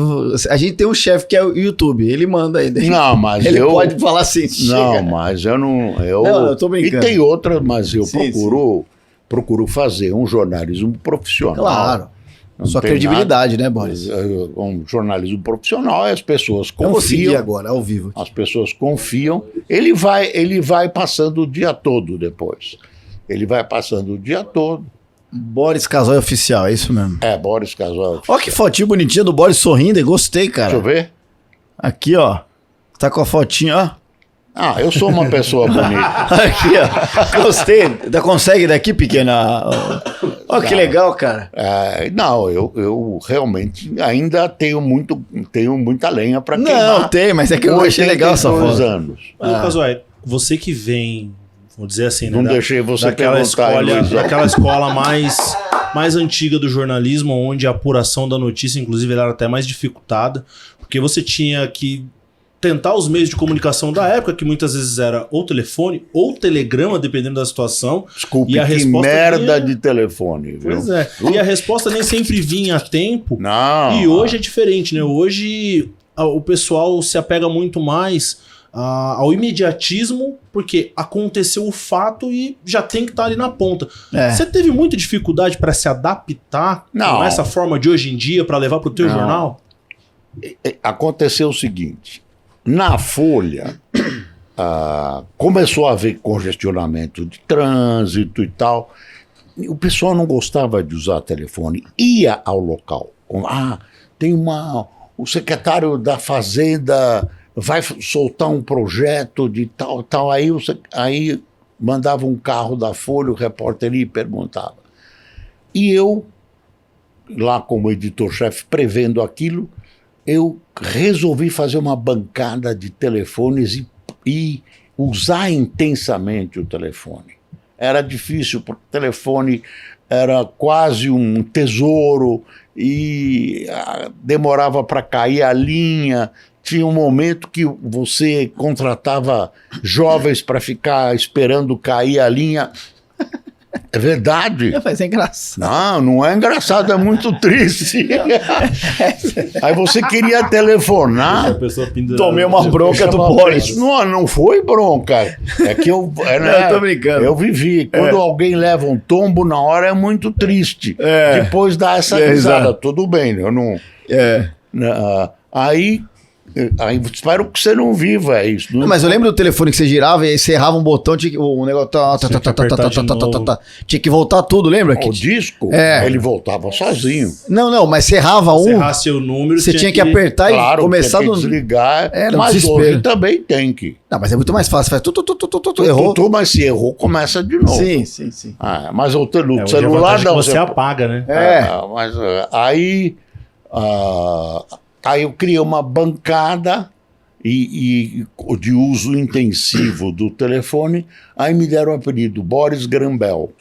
S2: a gente tem um chefe que é o YouTube. Ele manda aí.
S3: Não, mas
S2: ele pode falar assim.
S3: Não, mas eu não.
S2: Eu tô brincando.
S3: E tem outra, mas eu procuro fazer um jornalismo profissional.
S2: Claro. Sua credibilidade, né, Boris?
S3: Um jornalismo profissional, as pessoas confiam.
S2: Eu vou seguir agora, ao vivo.
S3: As pessoas confiam. Ele vai passando o dia todo depois. Ele vai passando o dia todo.
S2: Boris Casoy Oficial, é isso mesmo?
S3: Boris Casoy Oficial.
S2: Ó que fotinho bonitinha do Boris sorrindo, gostei, cara.
S3: Deixa eu ver.
S2: Aqui, ó. Tá com a fotinha, ó.
S3: Eu sou uma pessoa bonita.
S2: Aqui, ó. Gostei. Consegue daqui, pequena? Ó, que legal, cara.
S3: Não, eu realmente ainda tenho muita lenha para queimar.
S2: Não, tem, mas é que eu achei legal essa foto.
S3: Anos.
S1: Casoy, você que vem, vou dizer assim, né?
S3: Não deixei você
S1: daquela escola mais antiga do jornalismo, onde a apuração da notícia, inclusive, ela era até mais dificultada, porque você tinha que tentar os meios de comunicação da época, que muitas vezes era ou telefone ou telegrama, dependendo da situação.
S3: Desculpe,
S1: e a
S3: que merda de telefone. Viu?
S1: Pois é. E a resposta nem sempre vinha a tempo.
S3: Não.
S1: E hoje é diferente, né? Hoje o pessoal se apega muito mais ao imediatismo, porque aconteceu o fato e já tem que estar ali na ponta. Você teve muita dificuldade para se adaptar com essa forma de hoje em dia para levar para o teu jornal?
S3: Aconteceu o seguinte. Na Folha, começou a haver congestionamento de trânsito e tal. O pessoal não gostava de usar telefone. Ia ao local. Tem o secretário da Fazenda vai soltar um projeto de tal. Aí mandava um carro da Folha, o repórter ia e perguntava. E eu, lá como editor-chefe, prevendo aquilo, eu resolvi fazer uma bancada de telefones e usar intensamente o telefone. Era difícil, porque o telefone era quase um tesouro e demorava para cair a linha. Tinha um momento que você contratava jovens para ficar esperando cair a linha. É verdade.
S2: Mas é engraçado.
S3: Não é engraçado, é muito triste. Aí você queria telefonar.
S2: Tomei uma bronca do Boris.
S3: Não foi bronca. É que eu
S2: tô brincando.
S3: Eu vivi. Quando alguém leva um tombo na hora é muito triste. Depois dá essa risada. Tudo bem, eu não. Aí espero que você não viva isso.
S2: Não, mas eu lembro do telefone que você girava e aí você errava um botão, o negócio tinha que voltar tudo, lembra?
S3: O disco, ele voltava sozinho.
S2: Não, mas você errava
S1: se errasse o número,
S2: você tinha que apertar e começar
S3: do desligar. Mas
S2: desespero.
S3: hoje também tem que.
S2: Não, mas é muito mais fácil, faz errou.
S3: Mas se errou, começa de novo.
S2: Sim.
S3: Mas o celular não.
S1: Você apaga, né?
S3: Mas aí eu criei uma bancada de uso intensivo do telefone, aí me deram o apelido Boris Grambel.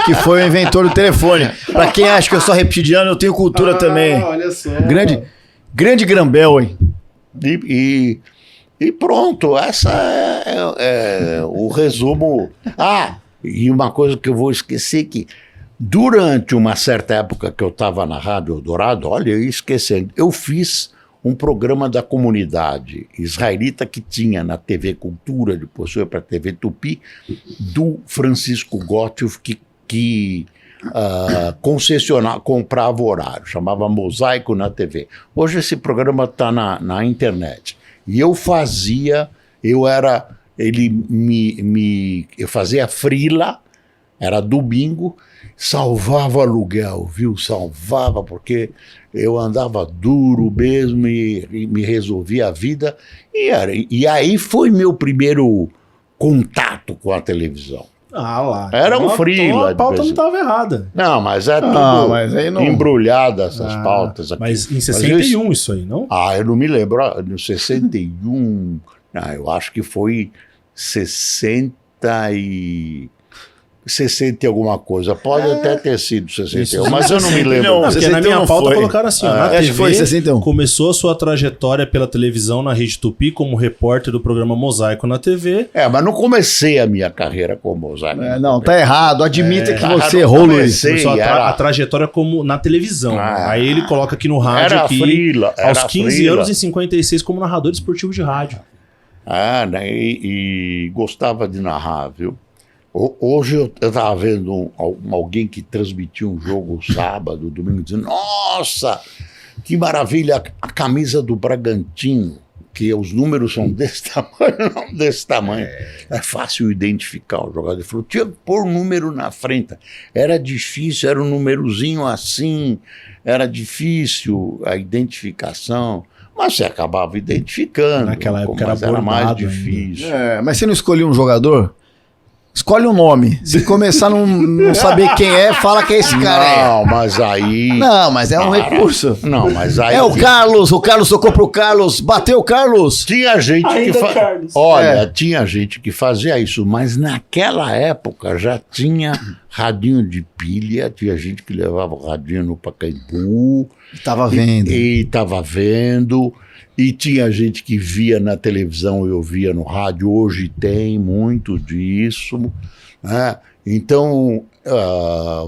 S2: Que foi o inventor do telefone. Pra quem acha que eu sou reptiliano, eu tenho cultura também.
S1: Olha só.
S2: Grande Grambel, hein?
S3: E pronto, essa é o resumo. E uma coisa que eu vou esquecer que durante uma certa época que eu estava na Rádio Eldorado, olha, eu ia esquecendo, eu fiz um programa da comunidade israelita que tinha na TV Cultura, depois foi para a TV Tupi, do Francisco Gottlieb, que comprava horário, chamava Mosaico na TV. Hoje esse programa está na internet. E eu fazia, eu fazia frila, era domingo, salvava aluguel, viu? Salvava, porque eu andava duro mesmo e me resolvia a vida. E aí foi meu primeiro contato com a televisão.
S1: Lá.
S3: Era um freela.
S1: A pauta não estava errada.
S3: Não, mas é tudo embrulhada essas pautas aqui.
S1: Mas em 61 isso aí, não?
S3: Eu não me lembro. No 61, eu acho que foi 60 e alguma coisa. Pode até ter sido 61, mas eu não me lembro.
S1: Não, porque na minha pauta colocaram assim, na TV,
S2: acho que foi 61.
S1: Começou a sua trajetória pela televisão na Rede Tupi como repórter do programa Mosaico na TV.
S3: Mas não comecei a minha carreira como Mosaico.
S2: Não, tá errado. Admita que você errou, Luiz.
S1: Começou a trajetória como na televisão. Aí ele coloca aqui no rádio aos 15 anos em 56 como narrador esportivo de rádio.
S3: E gostava de narrar, viu? Hoje eu estava vendo alguém que transmitiu um jogo sábado, domingo, dizendo: nossa, que maravilha, a camisa do Bragantino, que os números são desse tamanho, não desse tamanho. É fácil identificar o jogador. Ele falou: tinha que pôr número na frente. Era difícil, era um númerozinho assim, era difícil a identificação. Mas você acabava identificando.
S1: Naquela época era
S3: mais difícil.
S2: Mas você não escolheu um jogador? Escolhe um nome. Se começar a não saber quem é, fala que é esse cara.
S3: Não, mas aí...
S2: Não, mas é um recurso.
S3: Não, mas aí...
S2: É o Carlos tocou pro Carlos, bateu o Carlos.
S3: Tinha gente Olha, tinha gente que fazia isso, mas naquela época já tinha radinho de pilha, tinha gente que levava o radinho no Pacaembu.
S2: Tava vendo.
S3: E tava vendo... E tinha gente que via na televisão, eu via no rádio, hoje tem muito disso, né? Então,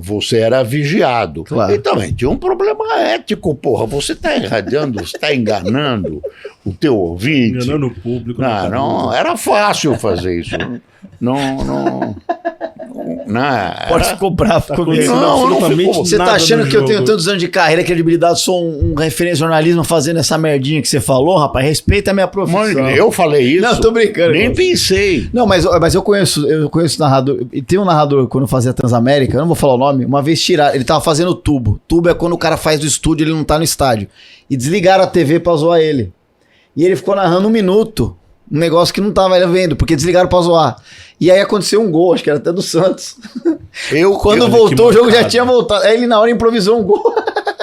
S3: você era vigiado.
S2: Claro.
S3: E também tinha um problema ético, porra, você está irradiando, você está enganando o teu ouvinte.
S1: Enganando o público.
S3: Não, era fácil fazer isso. Não,
S2: pode ficar bravo comigo.
S3: Não,
S2: você tá achando que eu tenho tantos anos de carreira, credibilidade, sou um referência de jornalismo fazendo essa merdinha que você falou, rapaz? Respeita a minha profissão.
S3: Mano, eu falei isso?
S2: Não, tô brincando.
S3: Nem pensei.
S2: Não, mas eu conheço narrador. E tem um narrador, quando eu fazia Transamérica, eu não vou falar o nome, uma vez tiraram, ele tava fazendo tubo. Tubo é quando o cara faz do estúdio, ele não tá no estádio. E desligaram a TV pra zoar ele. E ele ficou narrando 1 minuto. Um negócio que não tava vendo, porque desligaram pra zoar. E aí aconteceu um gol, acho que era até do Santos. Quando voltou, o jogo já tinha voltado. Aí ele na hora improvisou um gol.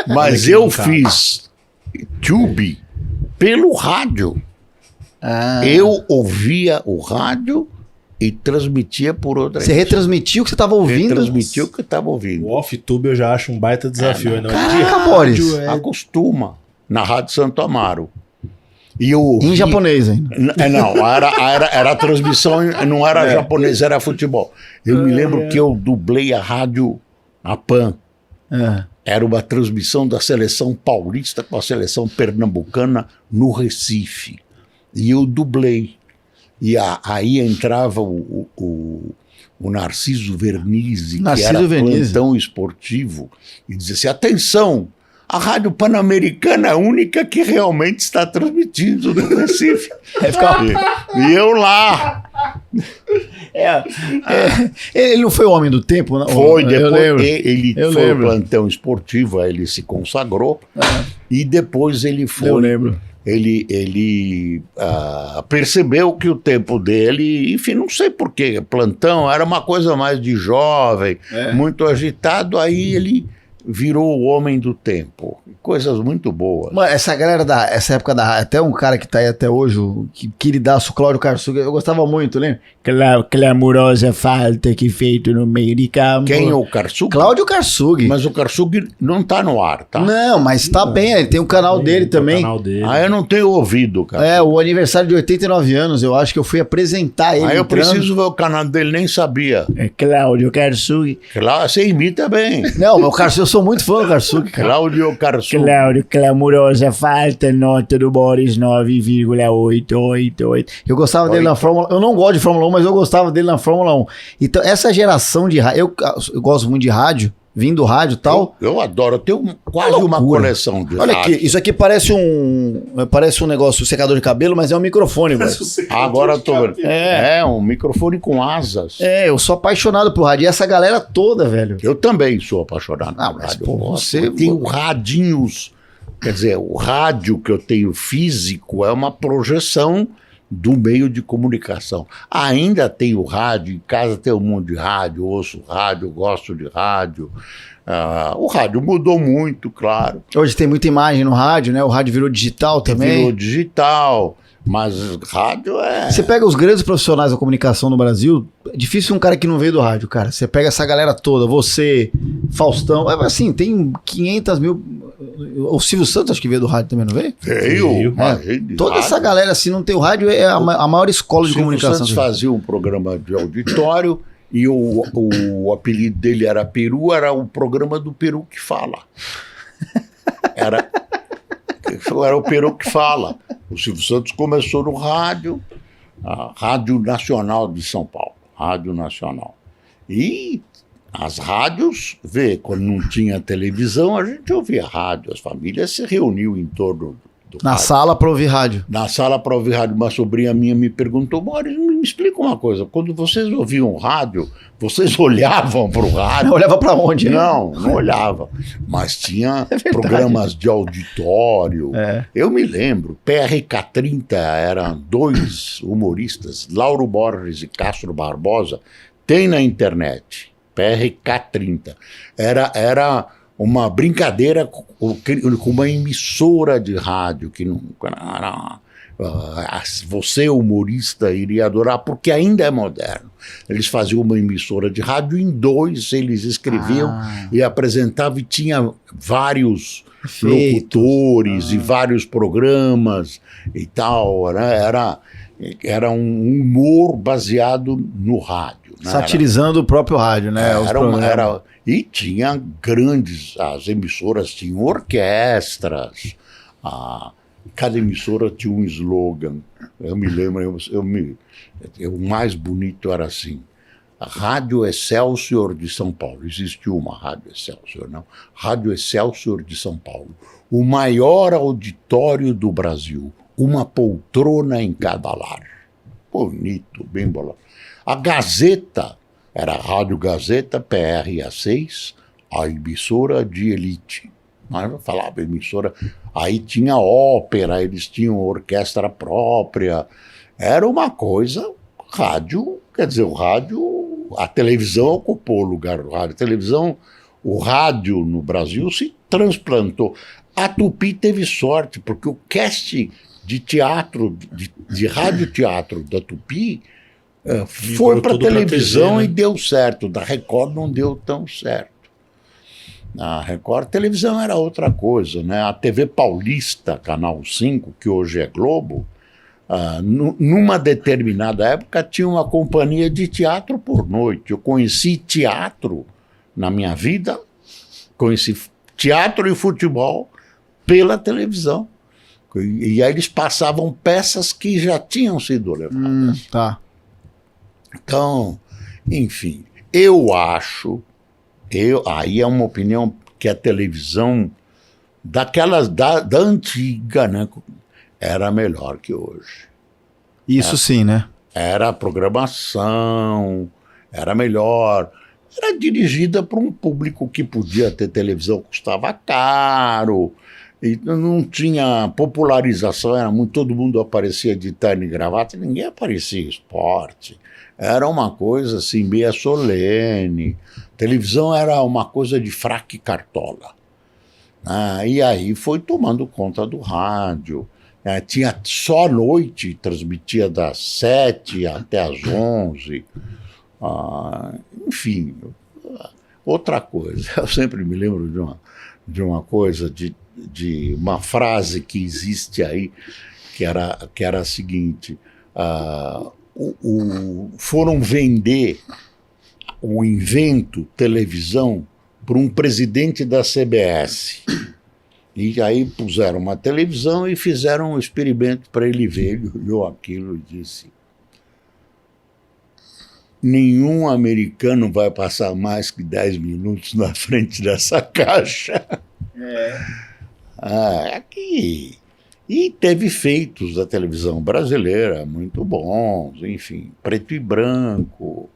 S3: Mas eu fiz Tube pelo rádio. Eu ouvia o rádio e transmitia por outra.
S2: Você retransmitiu o que você estava ouvindo?
S3: Retransmitiu o que eu estava ouvindo.
S1: O off-tube eu já acho um baita desafio.
S2: Caraca, Boris.
S3: Acostuma. Na Rádio Santo Amaro. E eu
S2: ouvi... Em japonês ainda.
S3: Não, era a transmissão, não era japonês, era futebol. Eu me lembro que eu dublei a rádio, a PAN. Era uma transmissão da seleção paulista com a seleção pernambucana no Recife. E eu dublei. E aí entrava o Narciso Vernizzi, que era plantão esportivo, e dizia assim, atenção, a Rádio Pan-Americana é a única que realmente está transmitindo do Recife. E eu lá.
S2: Ele não foi o homem do tempo, não?
S3: Foi, depois ele foi plantão esportivo, aí ele se consagrou, e depois ele foi...
S2: Eu lembro.
S3: Ele percebeu que o tempo dele, enfim, não sei porquê, plantão era uma coisa mais de jovem, muito agitado, aí ele virou o homem do tempo. Coisas muito boas.
S2: Mano, essa galera essa época até um cara que tá aí até hoje, o queridaço Cláudio Karsug, eu gostava muito, lembra? Clamorosa falta que feito no meio de campo.
S3: Quem é o Karsug?
S2: Cláudio Karsug.
S3: Mas o Karsug não tá no ar, tá?
S2: Não, mas tá bem, ele tem um canal dele também.
S3: Canal dele. Eu não tenho ouvido, cara.
S2: O aniversário de 89 anos, eu acho que eu fui apresentar ele.
S3: Eu preciso ver o canal dele, nem sabia.
S2: É Cláudio Karsug.
S3: Você imita bem.
S2: Não, meu Karsug, eu sou muito fã do Karsug, cara.
S3: Cláudio Karsug.
S2: Cláudio, clamorosa falta, nota do Boris 9,888. Eu gostava dele na Fórmula 1. Eu não gosto de Fórmula 1, mas eu gostava dele na Fórmula 1. Então, essa geração de rádio. Eu gosto muito de rádio, vim do rádio e tal.
S3: Eu adoro, eu tenho quase uma coleção de
S2: Olha rádio. Aqui, isso aqui parece um negócio, secador de cabelo, mas é um microfone, velho.
S3: Agora eu tô vendo. É um microfone com asas.
S2: Eu sou apaixonado por rádio. E essa galera toda, velho.
S3: Eu também sou apaixonado por
S2: mas,
S3: rádio.
S2: Pô, você
S3: tem radinhos. Quer dizer, o rádio que eu tenho físico é uma projeção do meio de comunicação. Ainda tenho rádio, em casa tem um monte de rádio, ouço rádio, gosto de rádio. O rádio mudou muito, claro.
S2: Hoje tem muita imagem no rádio, né? O rádio virou digital também.
S3: Virou digital, mas rádio
S2: Você pega os grandes profissionais da comunicação no Brasil, é difícil um cara que não veio do rádio, cara. Você pega essa galera toda, você, Faustão, assim, tem 500 mil... O Silvio Santos acho que veio do rádio também, não veio?
S3: Veio.
S2: Toda essa galera, assim, não tem o rádio, é a maior escola de comunicação. O
S3: Santos fazia um programa de auditório e o apelido dele era Peru, era o programa do Peru que fala. Era o Peru que fala. O Silvio Santos começou no rádio, a Rádio Nacional de São Paulo. Rádio Nacional. E as rádios, quando não tinha televisão, a gente ouvia rádio. As famílias se reuniam em torno do
S2: Na
S3: rádio.
S2: sala para ouvir rádio.
S3: Na sala para ouvir rádio. Uma sobrinha minha me perguntou, Boris, me explica uma coisa. Quando vocês ouviam rádio, vocês olhavam para o rádio?
S2: Olhava para onde?
S3: Não olhava. Mas tinha programas de auditório. Eu me lembro, PRK-30 eram 2 humoristas, Lauro Borges e Castro Barbosa, tem na internet. PRK-30. Era uma brincadeira com uma emissora de rádio que não, você, humorista, iria adorar, porque ainda é moderno. Eles faziam uma emissora de rádio em 2, eles escreviam e apresentavam, e tinha vários locutores e vários programas e tal. Era um humor baseado no rádio.
S2: Satirizando o próprio rádio, né?
S3: E tinha as emissoras tinham orquestras, cada emissora tinha um slogan. Eu me lembro, o mais bonito era assim, a Rádio Excelsior de São Paulo. Existiu uma Rádio Excelsior, não? Rádio Excelsior de São Paulo. O maior auditório do Brasil, uma poltrona em cada lar. Bonito, bem bolado. A Gazeta, era a Rádio Gazeta, PRA6, a emissora de elite. Mas eu falava emissora, aí tinha ópera, eles tinham orquestra própria. Era uma coisa, rádio, quer dizer, o rádio, a televisão ocupou o lugar do rádio. A televisão, o rádio no Brasil se transplantou. A Tupi teve sorte, porque o cast de teatro, de radioteatro da Tupi, foi para televisão TV, né? E deu certo. Da Record não deu tão certo. A Record televisão era outra coisa, né? A TV Paulista, Canal 5, que hoje é Globo, numa determinada época tinha uma companhia de teatro por noite. Eu conheci teatro na minha vida, conheci teatro e futebol pela televisão. E aí eles passavam peças que já tinham sido levadas.
S2: Tá.
S3: Então, enfim, eu acho, aí é uma opinião que a televisão daquelas da antiga, né, era melhor que hoje.
S2: Isso sim, né?
S3: Era a programação, era melhor. Era dirigida para um público que podia ter televisão, custava caro, e não tinha popularização, era muito, todo mundo aparecia de terno e gravata, ninguém aparecia esporte. Era uma coisa assim, meia solene. Televisão era uma coisa de fraque e cartola. E aí foi tomando conta do rádio. Tinha só à noite, transmitia das 7 até às 11. Enfim, outra coisa. Eu sempre me lembro de uma coisa, de uma frase que existe aí, que era a seguinte: foram vender o invento televisão para um presidente da CBS. E aí puseram uma televisão e fizeram um experimento para ele ver. Ele olhou aquilo e disse: nenhum americano vai passar mais que 10 minutos na frente dessa caixa. Aqui. E teve feitos da televisão brasileira muito bons, enfim, preto e branco.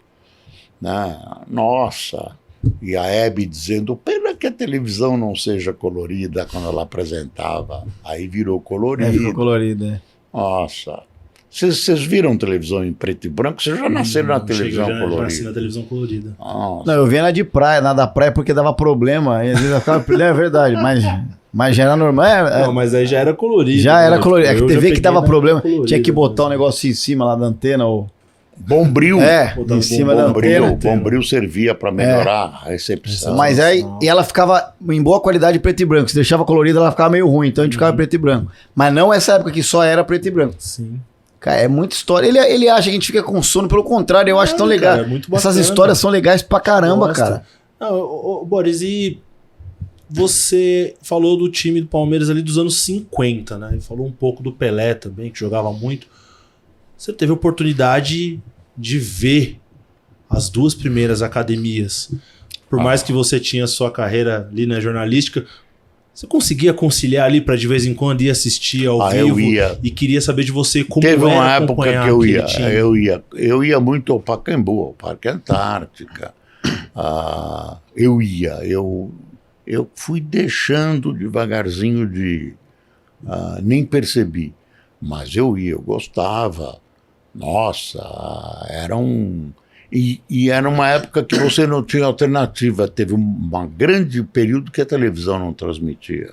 S3: Nossa. E a Hebe dizendo: pena que a televisão não seja colorida quando ela apresentava. Aí virou colorida.
S2: Ficou colorida.
S3: Nossa. Vocês viram televisão em preto e branco? Vocês já nasceram na televisão colorida?
S1: Já nasci na televisão colorida.
S2: Nossa. Não, eu via na de praia, na da praia porque dava problema. E às vezes eu ficava... É verdade, mas já era normal.
S1: Não, mas aí já era colorido.
S2: Já era colorido. É que TV que dava problema, tinha que botar um negócio em cima lá da antena, ou...
S3: Bombril.
S2: Em cima da antena.
S3: O Bombril servia para melhorar a recepção.
S2: Mas aí e ela ficava em boa qualidade preto e branco. Se deixava colorida, ela ficava meio ruim. Então a gente ficava preto e branco. Mas não essa época que só era preto e branco.
S1: Sim.
S2: Cara, é muita história. Ele acha que a gente fica com sono. Pelo contrário, eu acho tão legal. Cara, é muito bacana, essas histórias são legais pra caramba, cara.
S1: Não, Boris, e você falou do time do Palmeiras ali dos anos 50, né? E falou um pouco do Pelé também, que jogava muito. Você teve a oportunidade de ver as duas primeiras academias. Por mais que você tinha sua carreira ali na jornalística, você conseguia conciliar ali para de vez em quando ir assistir ao vivo? E queria saber de você como
S3: Teve
S1: era
S3: uma época que eu ia muito ao Pacaembu, ao Parque Antártica. Eu fui deixando devagarzinho nem percebi, mas eu ia, eu gostava. Nossa, era E era uma época que você não tinha alternativa. Teve um grande período que a televisão não transmitia.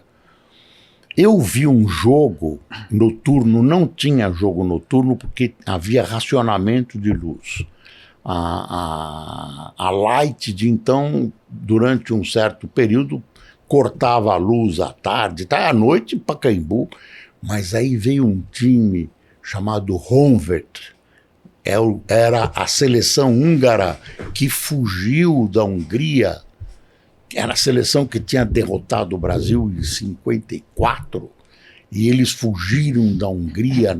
S3: Eu vi um jogo noturno, não tinha jogo noturno porque havia racionamento de luz. A Light de então, durante um certo período, cortava a luz à tarde, à noite, Pacaembu. Mas aí veio um time chamado Honvéd. Era a seleção húngara que fugiu da Hungria. Era a seleção que tinha derrotado o Brasil em 54. E eles fugiram da Hungria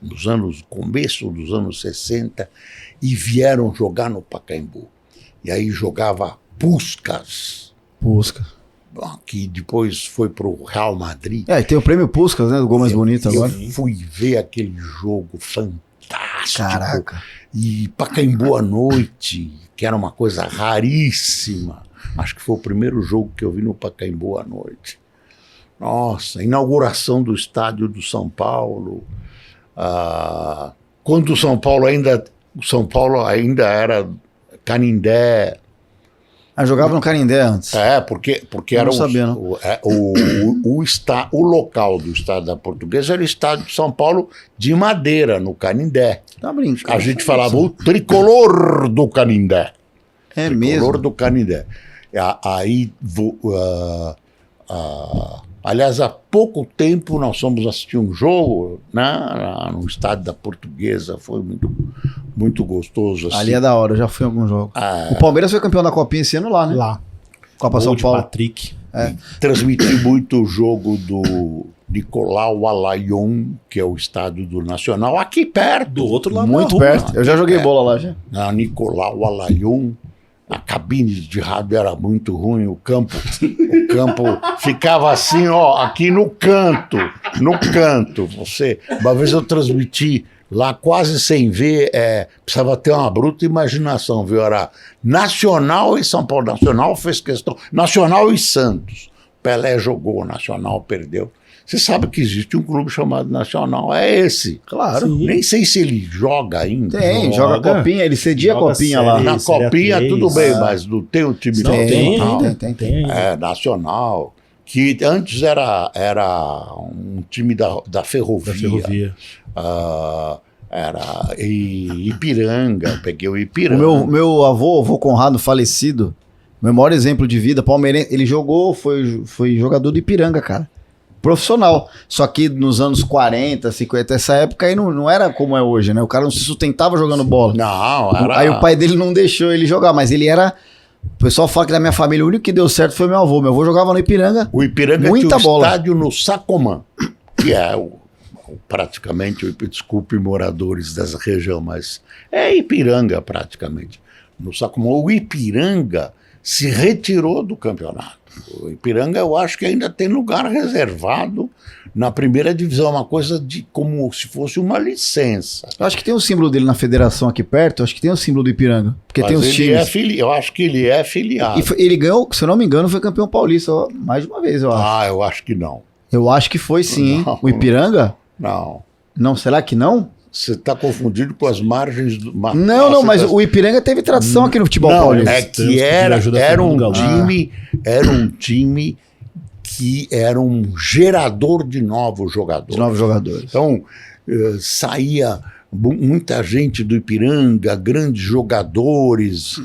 S3: no começo dos anos 60 e vieram jogar no Pacaembu. E aí jogava Puskás. Que depois foi para o Real Madrid.
S2: E tem o prêmio Puskás, né? Do gol mais bonito agora.
S3: Eu fui ver aquele jogo fantástico.
S2: Caraca.
S3: E Pacaembu à noite, que era uma coisa raríssima. Acho que foi o primeiro jogo que eu vi no Pacaembu à noite. Nossa, inauguração do estádio do São Paulo. Quando o São Paulo ainda era Canindé.
S2: Jogava no Canindé antes.
S3: Porque era o local do estado da Portuguesa era o estado de São Paulo de Madeira, no Canindé.
S2: Tá brincando.
S3: A gente falava o tricolor do Canindé.
S2: É
S3: tricolor
S2: mesmo?
S3: Tricolor do Canindé. Aí, aliás, há pouco tempo nós fomos assistir um jogo, né, no estádio da Portuguesa, foi muito gostoso. Assim.
S2: Ali é da hora, eu já fui em algum jogo. O Palmeiras foi campeão da Copinha esse ano lá, né?
S1: Lá.
S2: Copa São Paulo.
S1: Patrick.
S3: Transmiti muito o jogo do Nicolau Alaillon, que é o estádio do Nacional, aqui perto.
S1: Do outro lado
S2: muito perto. Eu já joguei bola lá, já.
S3: Na Nicolau Alaillon. A cabine de rádio era muito ruim, o campo ficava assim, ó, aqui no canto. Uma vez eu transmiti lá quase sem ver, precisava ter uma bruta imaginação, viu? Era Nacional e São Paulo. Nacional fez questão, Nacional e Santos. Pelé jogou, Nacional perdeu. Você sabe que existe um clube chamado Nacional, é esse.
S2: Claro.
S3: Sim. Nem sei se ele joga ainda.
S2: Tem, joga Copinha, ele cedia a Copinha lá.
S3: Na Copinha tudo bem, mas não tem o time
S2: Tem.
S3: Nacional, que antes era um time da Ferrovia. Era Ipiranga, peguei o Ipiranga.
S2: O meu avô Conrado, falecido, meu maior exemplo de vida, palmeirense, ele jogou, foi jogador do Ipiranga, cara. Profissional. Só que nos anos 40, 50, essa época aí não era como é hoje, né? O cara não se sustentava jogando bola.
S3: Não, era...
S2: Aí o pai dele não deixou ele jogar, mas ele era... O pessoal fala que da minha família o único que deu certo foi meu avô. Meu avô jogava no Ipiranga.
S3: O Ipiranga
S2: muita
S3: tinha
S2: bola.
S3: Estádio no Sacomã, que é praticamente, desculpe moradores dessa região, mas é Ipiranga praticamente. No Sacomã, o Ipiranga se retirou do campeonato. O Ipiranga, eu acho que ainda tem lugar reservado na primeira divisão, uma coisa como se fosse uma licença.
S2: Eu acho que tem o símbolo dele na federação aqui perto, acho que tem o símbolo do Ipiranga, porque
S3: mas
S2: tem os times.
S3: Eu acho que ele é filiado.
S2: Ele ganhou, se eu não me engano, foi campeão paulista mais de uma vez, eu acho.
S3: Eu acho que não.
S2: Eu acho que foi sim, hein? O Ipiranga?
S3: Não.
S2: Não, será que não?
S3: Você está confundido com as margens do...
S2: Não, mas o Ipiranga teve tradição aqui no futebol paulista.
S3: É que era um time que era um gerador de novos jogadores. Então, saía muita gente do Ipiranga, grandes jogadores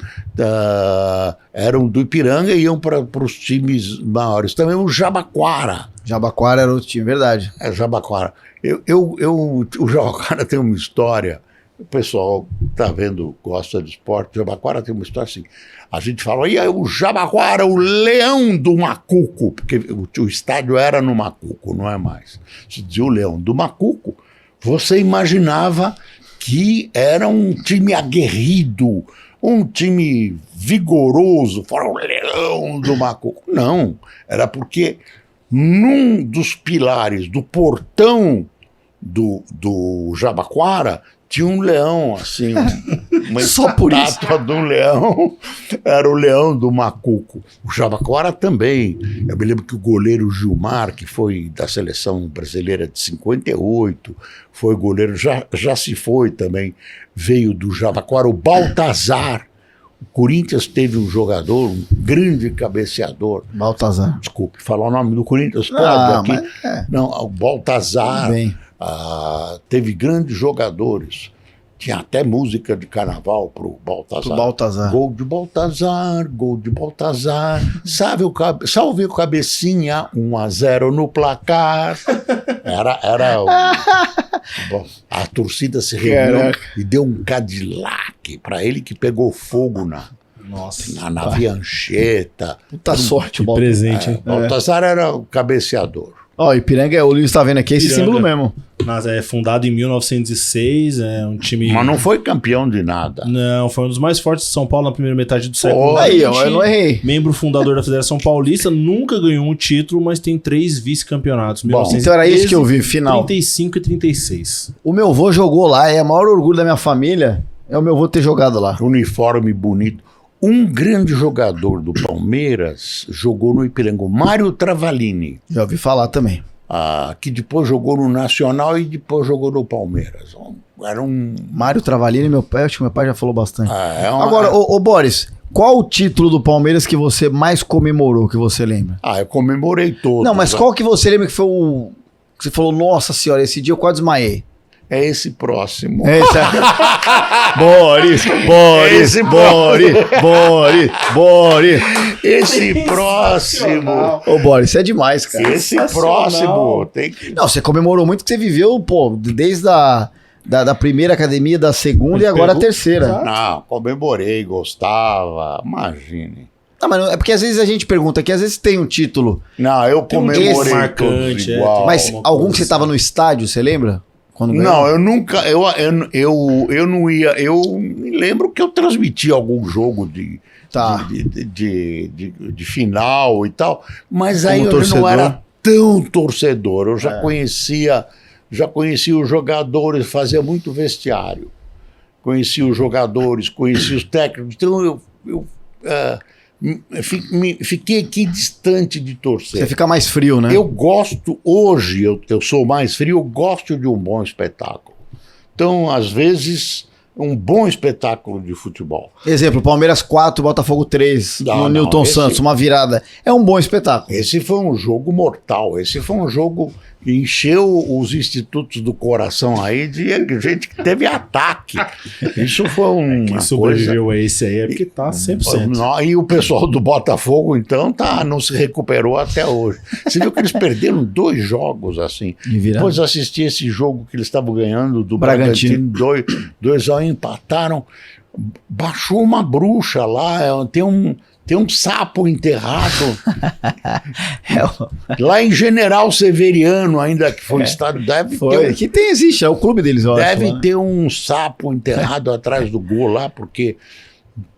S3: eram do Ipiranga e iam para os times maiores. Também o Jabaquara.
S2: Jabaquara era outro time, verdade.
S3: Jabaquara. O Jabaquara tem uma história, o pessoal tá vendo, gosta de esporte, o Jabaquara tem uma história assim, a gente fala, e aí o Jabaquara, o leão do Macuco, porque o estádio era no Macuco, não é mais. Se dizia o leão do Macuco, você imaginava que era um time aguerrido, um time vigoroso, fora o leão do Macuco. Não, era porque num dos pilares do portão do Jabaquara tinha um leão, assim, uma estátua de um leão, era o leão do Macuco. O Jabaquara também. Eu me lembro que o goleiro Gilmar, que foi da seleção brasileira de 58, foi goleiro, já se foi também, veio do Jabaquara. O Baltazar. O Corinthians teve um jogador, um grande cabeceador.
S2: Baltazar.
S3: Desculpe, falar o nome do Corinthians pode aqui. Não, o Baltazar. Teve grandes jogadores. Tinha até música de carnaval pro Baltazar. Gol de Baltazar, gol de Baltazar. Salve o Cabecinha, 1-0 no placar. A torcida se reuniu e deu um Cadillac para ele, que pegou fogo na Viancheta.
S2: Puta sorte,
S1: o presente, hein?
S3: Baltazar era o cabeceador.
S2: Ipiranga, o Luiz tá vendo aqui, esse símbolo mesmo.
S1: Mas é fundado em 1906, é um time...
S3: Mas não foi campeão de nada.
S1: Não, foi um dos mais fortes de São Paulo na primeira metade do século XX.
S2: Aí, eu não errei.
S1: Membro fundador da Federação Paulista, nunca ganhou um título, mas tem 3 vice-campeonatos.
S2: Então era isso que eu vi, final.
S1: 35 e 36.
S2: O meu avô jogou lá, é o maior orgulho da minha família, é o meu avô ter jogado lá.
S3: Uniforme bonito. Um grande jogador do Palmeiras jogou no Ipiranga, Mário Travalini.
S2: Já ouvi falar também.
S3: que depois jogou no Nacional e depois jogou no Palmeiras. Era um...
S2: Mário Travalini, acho que meu pai já falou bastante. Agora, ô Boris, qual o título do Palmeiras que você mais comemorou, que você lembra?
S3: Eu comemorei todos.
S2: Não, mas qual que você lembra que foi o... que você falou, nossa senhora, esse dia eu quase desmaiei?
S3: É esse próximo.
S2: Boris.
S3: Esse próximo.
S2: Ô, Boris, isso é demais, cara.
S3: Esse próximo.
S2: Não, você comemorou muito que você viveu, desde da primeira academia, da segunda e agora a terceira.
S3: Não, comemorei, gostava, imagine.
S2: Não, mas é porque às vezes a gente pergunta que às vezes tem um título.
S3: Não, eu comemorei marcante,
S1: igual.
S2: Mas algum que você tava no estádio, você lembra?
S3: Não, eu nunca, eu não ia, eu me lembro que eu transmiti algum jogo de final e tal, mas aí eu não era tão torcedor, eu já conhecia os jogadores, fazia muito vestiário, conhecia os jogadores, conhecia os técnicos, então eu fiquei aqui distante de torcer.
S2: Você fica mais frio, né?
S3: Eu gosto, hoje eu sou mais frio, eu gosto de um bom espetáculo. Então, às vezes, um bom espetáculo de futebol.
S2: Exemplo, Palmeiras 4, Botafogo 3, no Newton Santos, uma virada. É um bom espetáculo.
S3: Esse foi um jogo mortal, esse foi um jogo que encheu os institutos do coração aí de gente que teve ataque. Isso foi uma
S1: Quem sobreviveu a esse aí é porque tá 100%.
S3: E o pessoal do Botafogo, então, não se recuperou até hoje. Você viu que eles perderam 2 jogos assim. Depois assisti esse jogo que eles estavam ganhando do Bragantino 2-1, empataram. Baixou uma bruxa lá, tem um sapo enterrado lá em General Severiano, ainda que foi estado,
S2: existe, é o clube deles, eu
S3: deve
S2: acho,
S3: ter um sapo enterrado atrás do gol lá, porque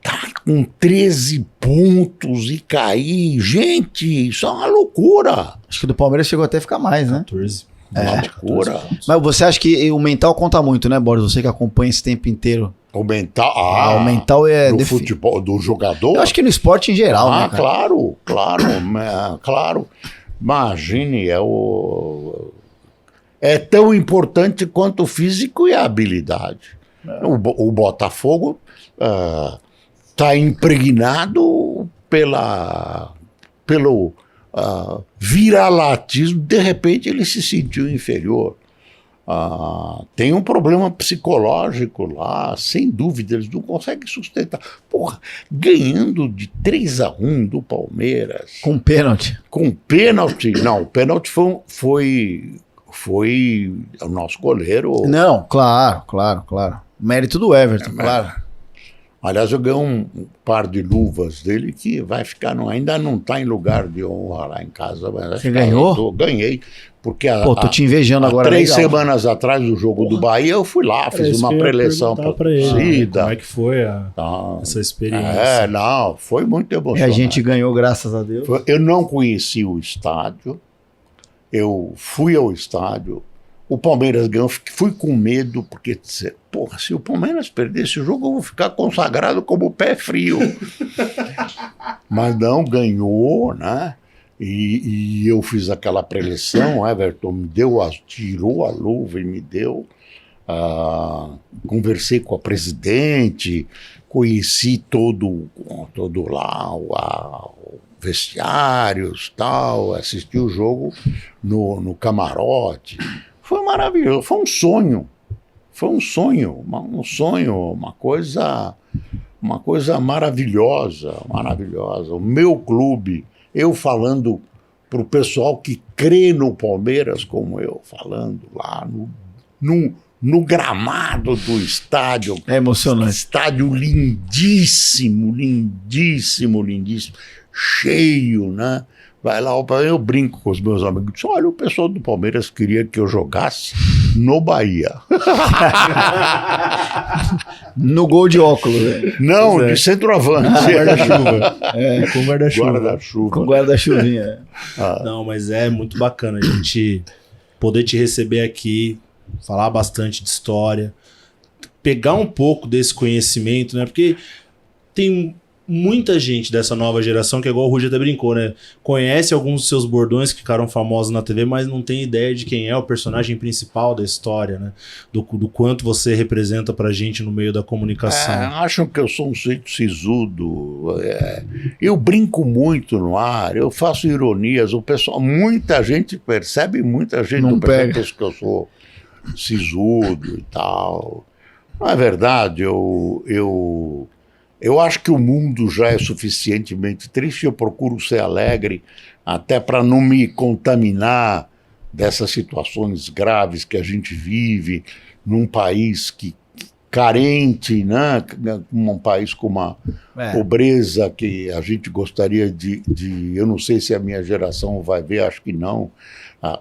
S3: tá com 13 pontos e cair, gente, isso é uma loucura.
S2: Acho que do Palmeiras chegou até a ficar mais, né?
S1: 14.
S3: Uma loucura.
S2: Mas você acha que o mental conta muito, né, Boris? Você que acompanha esse tempo inteiro.
S3: O mental,
S2: o mental é
S3: do futebol, do jogador.
S2: Eu acho que no esporte em geral, né, cara?
S3: Claro. Imagine, é tão importante quanto o físico e a habilidade. O Botafogo está impregnado pelo viralatismo. De repente ele se sentiu inferior. Tem um problema psicológico lá, sem dúvida, eles não conseguem sustentar. Porra, ganhando de 3-1 do Palmeiras.
S2: Com pênalti.
S3: Não, o pênalti foi o nosso goleiro.
S2: Não, claro. Mérito do Everton, claro.
S3: Aliás, eu ganhei um par de luvas dele que vai ficar, ainda não está em lugar de honra lá em casa. Mas
S2: você ganhou?
S3: Ganhei. Porque
S2: tô te invejando agora.
S3: 3 semanas atrás do jogo do Bahia, eu fui lá, fiz uma preleção para
S1: ele. Como é que foi essa experiência?
S3: Foi muito emocionante.
S2: E a gente ganhou, graças a Deus.
S3: Eu não conheci o estádio, eu fui ao estádio, o Palmeiras ganhou, fui com medo, porque, se o Palmeiras perder esse jogo, eu vou ficar consagrado como pé frio. Mas não, ganhou, né? E eu fiz aquela preleção, o Everton me tirou a luva e me deu. Conversei com a presidente, conheci todo lá vestiários, tal, assisti o jogo no camarote. Foi maravilhoso, foi um sonho, uma coisa maravilhosa. O meu clube, eu falando para o pessoal que crê no Palmeiras, como eu, falando lá no gramado do estádio.
S2: É emocionante.
S3: Estádio lindíssimo, cheio, né? Vai lá, eu brinco com os meus amigos. Olha, o pessoal do Palmeiras queria que eu jogasse no Bahia.
S2: No gol de óculos. Né?
S3: Não, de centroavante.
S1: Guarda-chuva. Com guarda-chuva.
S2: Com guarda-chuvinha.
S1: Não, mas é muito bacana a gente poder te receber aqui, falar bastante de história, pegar um pouco desse conhecimento, né? Porque tem muita gente dessa nova geração, que é igual o Rudy até brincou, né? Conhece alguns dos seus bordões que ficaram famosos na TV, mas não tem ideia de quem é o personagem principal da história, né? Do quanto você representa pra gente no meio da comunicação.
S3: Acham que eu sou um sujeito sisudo. Eu brinco muito no ar, eu faço ironias. O pessoal, muita gente percebe, muita gente não percebe que eu sou sisudo e tal. Não é verdade, eu acho que o mundo já é suficientemente triste, eu procuro ser alegre, até para não me contaminar dessas situações graves que a gente vive num país carente, né? Um país com uma pobreza que a gente gostaria de... Eu não sei se a minha geração vai ver, acho que não.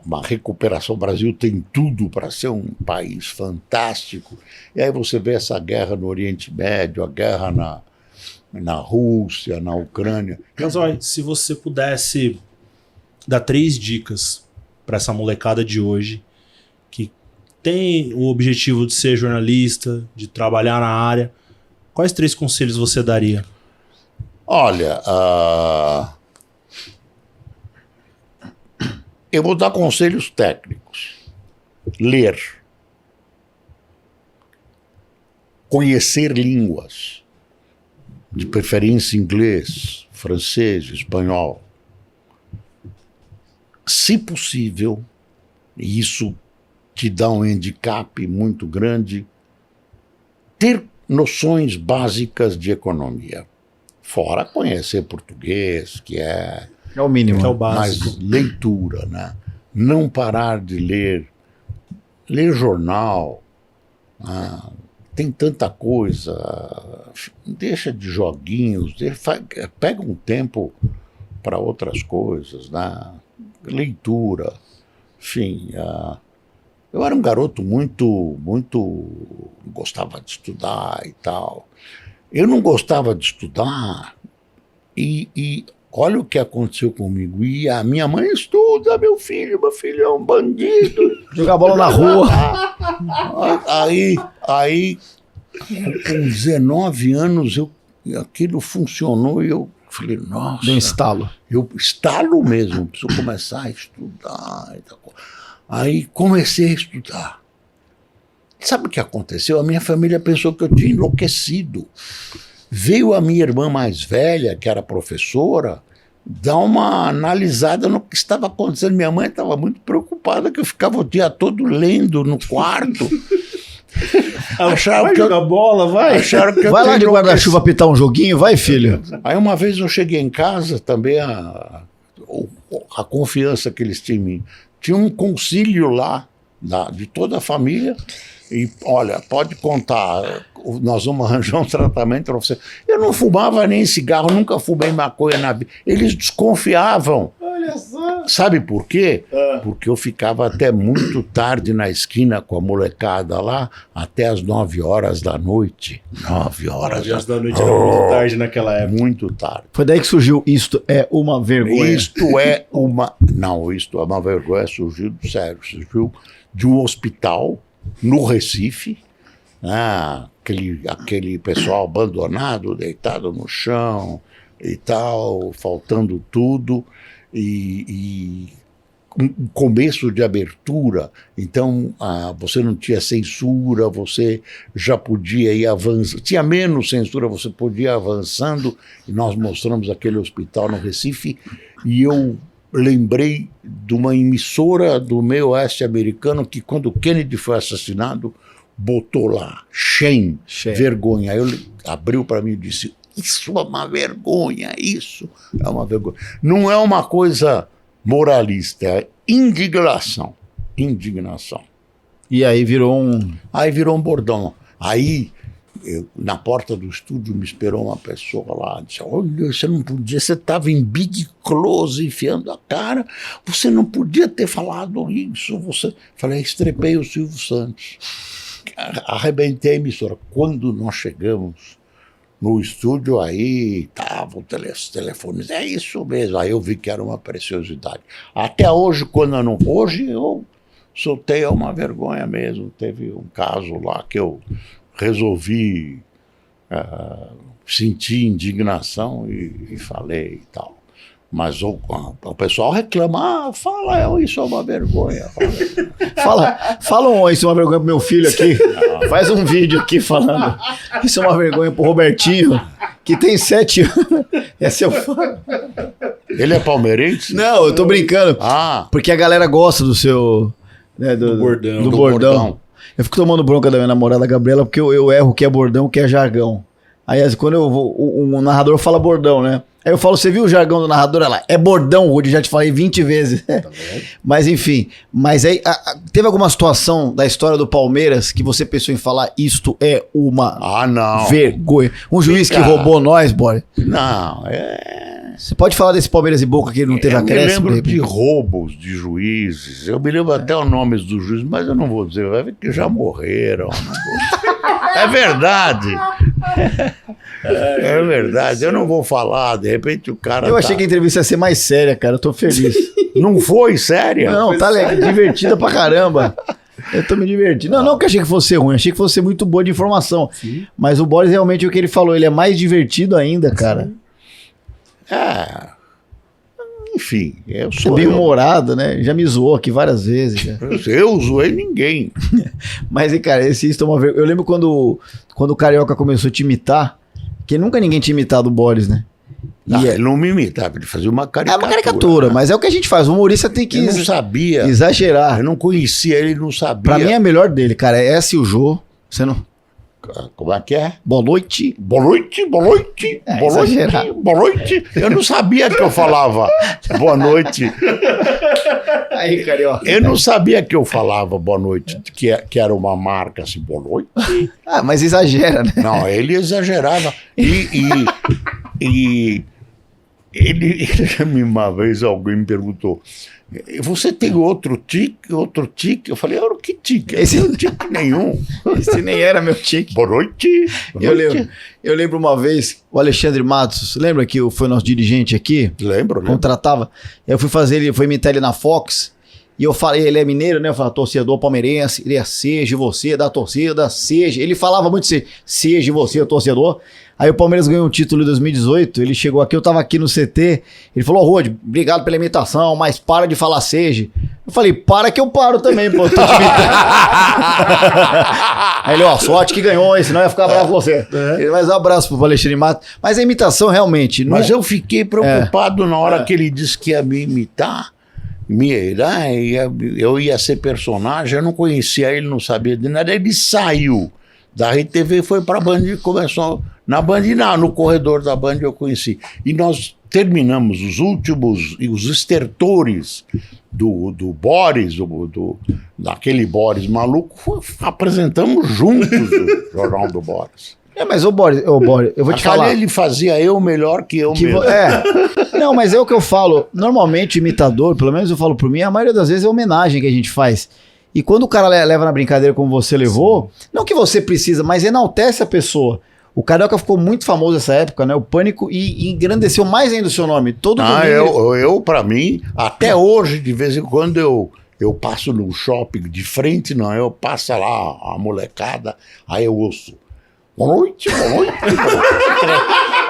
S3: Uma recuperação. O Brasil tem tudo para ser um país fantástico. E aí você vê essa guerra no Oriente Médio, a guerra na Rússia, na Ucrânia.
S1: Mas olha, se você pudesse dar 3 dicas para essa molecada de hoje, que tem o objetivo de ser jornalista, de trabalhar na área, quais 3 conselhos você daria?
S3: Olha, eu vou dar conselhos técnicos. Ler. Conhecer línguas. De preferência inglês, francês, espanhol. Se possível, e isso te dá um handicap muito grande, ter noções básicas de economia. Fora conhecer português, que é
S2: o mínimo,
S1: que é o básico.
S3: Mas leitura, né? Não parar de ler jornal, tem tanta coisa, deixa de joguinhos, pega um tempo para outras coisas, né? Leitura, enfim. Eu era um garoto muito gostava de estudar e tal. Eu não gostava de estudar e olha o que aconteceu comigo. E a minha mãe estuda, meu filho é um bandido.
S2: Jogar bola na rua.
S3: Aí, com 19 anos, aquilo funcionou e eu falei, nossa.
S2: Deu um estalo.
S3: Eu estalo mesmo, preciso começar a estudar. Aí comecei a estudar. Sabe o que aconteceu? A minha família pensou que eu tinha enlouquecido. Veio a minha irmã mais velha, que era professora, dar uma analisada no que estava acontecendo. Minha mãe estava muito preocupada, que eu ficava o dia todo lendo no quarto.
S1: Acharam vai jogar bola, vai.
S3: Acharam que
S2: vai lá de guarda-chuva apitar um joguinho, vai, filho.
S3: Aí uma vez eu cheguei em casa, também a confiança que eles tinham em mim. Tinha um concílio lá, de toda a família. E, olha, pode contar, nós vamos arranjar um tratamento para você. Eu não fumava nem cigarro, nunca fumei maconha na vida. Eles desconfiavam.
S1: Olha só.
S3: Sabe por quê? Porque eu ficava até muito tarde na esquina com a molecada lá, até as 9 horas da noite. 9 horas
S1: da noite era muito tarde naquela época.
S3: Muito tarde.
S2: Foi daí que surgiu Isto é uma Vergonha.
S3: Isto é uma... Não, Isto é uma Vergonha surgiu de um hospital no Recife, aquele pessoal abandonado, deitado no chão e tal, faltando tudo, e um começo de abertura, então você não tinha censura, você já podia ir avançando, tinha menos censura, você podia ir avançando, e nós mostramos aquele hospital no Recife, e eu lembrei de uma emissora do meio oeste americano que, quando Kennedy foi assassinado, botou lá, shame, vergonha. Aí abriu para mim e disse, isso é uma vergonha, isso é uma vergonha. Não é uma coisa moralista, é indignação.
S2: E aí virou
S3: um bordão. Aí, na porta do estúdio, me esperou uma pessoa lá, disse, olha, você não podia, você estava em big close, enfiando a cara, você não podia ter falado isso, Falei, estrepei o Silvio Santos. Arrebentei a emissora. Quando nós chegamos no estúdio, aí estavam os telefones, é isso mesmo. Aí eu vi que era uma preciosidade. Até hoje, hoje eu soltei uma vergonha mesmo. Teve um caso lá que eu resolvi senti indignação e falei e tal. Mas o pessoal reclama, fala, isso é uma vergonha.
S2: Fala isso é uma vergonha pro meu filho aqui. Faz um vídeo aqui falando, isso é uma vergonha pro Robertinho, que tem 7 anos. É seu fã.
S3: Ele é palmeirense?
S2: Não, eu tô brincando. Porque a galera gosta do seu... Né, do bordão. Eu fico tomando bronca da minha namorada Gabriela, porque eu erro o que é bordão, o que é jargão. Aí quando eu vou, o narrador fala bordão, né? Aí eu falo, você viu o jargão do narrador? Ela, é bordão, Rudy, já te falei 20 vezes. Tá mas enfim, aí teve alguma situação da história do Palmeiras que você pensou em falar, isto é uma vergonha? Um juiz que roubou nós, Boris?
S3: Não,
S2: Você pode falar desse Palmeiras e Boca que ele não teve acréscimo?
S3: Eu me lembro de roubos de juízes, eu me lembro até os nomes dos juízes, mas eu não vou dizer, vai ver que já morreram. É verdade. É verdade, eu não vou falar, de repente o cara...
S2: Eu achei que a entrevista ia ser mais séria, cara, eu tô feliz.
S3: Não foi séria?
S2: Não, tá legal, divertida pra caramba. Eu tô me divertindo. Não que achei que fosse ruim, achei que fosse muito boa de informação. Sim. Mas o Boris realmente, o que ele falou, ele é mais divertido ainda, cara.
S3: Enfim, eu sou
S2: bem humorado, né? Já me zoou aqui várias vezes.
S3: Eu zoei ninguém.
S2: Mas, cara, isto é uma vergonha. Eu lembro quando o Carioca começou a te imitar, que nunca ninguém tinha imitado o Boris, né?
S3: Ele não me imitava, ele fazia uma caricatura.
S2: É uma caricatura, né? Mas é o que a gente faz. O humorista tem que
S3: eu não sabia.
S2: Exagerar.
S3: Eu não conhecia ele, não sabia.
S2: Pra mim é a melhor dele, cara. É essa e o Jô. Você não...
S3: Como é que é?
S2: Boa noite.
S3: Boa noite, boa noite, boa noite, boa noite. Eu não sabia que eu falava boa noite.
S2: Aí, Carioca.
S3: Eu não sabia que eu falava boa noite, que era uma marca assim, boa noite.
S2: Mas exagera, né?
S3: Não, ele exagerava. E ele uma vez alguém me perguntou, você tem outro tique? Eu falei, que tique?
S2: Esse
S3: não tem tique nenhum.
S2: Esse nem era meu tique.
S3: Boa noite.
S2: Eu lembro uma vez, o Alexandre Matos, lembra que foi nosso dirigente aqui?
S3: Lembro.
S2: Contratava. Eu fui imitar ele na Fox, e eu falei, ele é mineiro, né? Eu falei, torcedor palmeirense, ele é seja você, da torcida, seja. Ele falava muito seja você, torcedor. Aí o Palmeiras ganhou um título em 2018, ele chegou aqui, eu tava aqui no CT, ele falou, Rod, obrigado pela imitação, mas para de falar seja. Eu falei, para que eu paro também, pô, eu tô te imitando. Aí ele, sorte que ganhou, hein, senão ia ficar bravo com você. Mas um abraço pro Alexandre Matos. Mas a imitação realmente...
S3: Mas eu fiquei preocupado na hora que ele disse que ia me imitar. Eu ia ser personagem, eu não conhecia ele, não sabia de nada. Ele saiu da RTV e foi pra Band e começou... Na Band, no corredor da Band eu conheci. E nós terminamos os últimos, os estertores do Boris, daquele Boris maluco, apresentamos juntos o Jornal do Boris.
S2: Mas o Boris, eu vou te falar.
S3: Ele fazia eu melhor que eu mesmo.
S2: Não, mas é o que eu falo. Normalmente, imitador, pelo menos eu falo por mim, a maioria das vezes é homenagem que a gente faz. E quando o cara leva na brincadeira como você levou, não que você precisa, mas enaltece a pessoa. O Carioca ficou muito famoso nessa época, né? O Pânico, e engrandeceu mais ainda o seu nome. Todo
S3: domingo... pra mim, até hoje, de vez em quando eu passo no shopping de frente, eu passo lá a molecada, aí eu ouço. Boa noite, boa noite.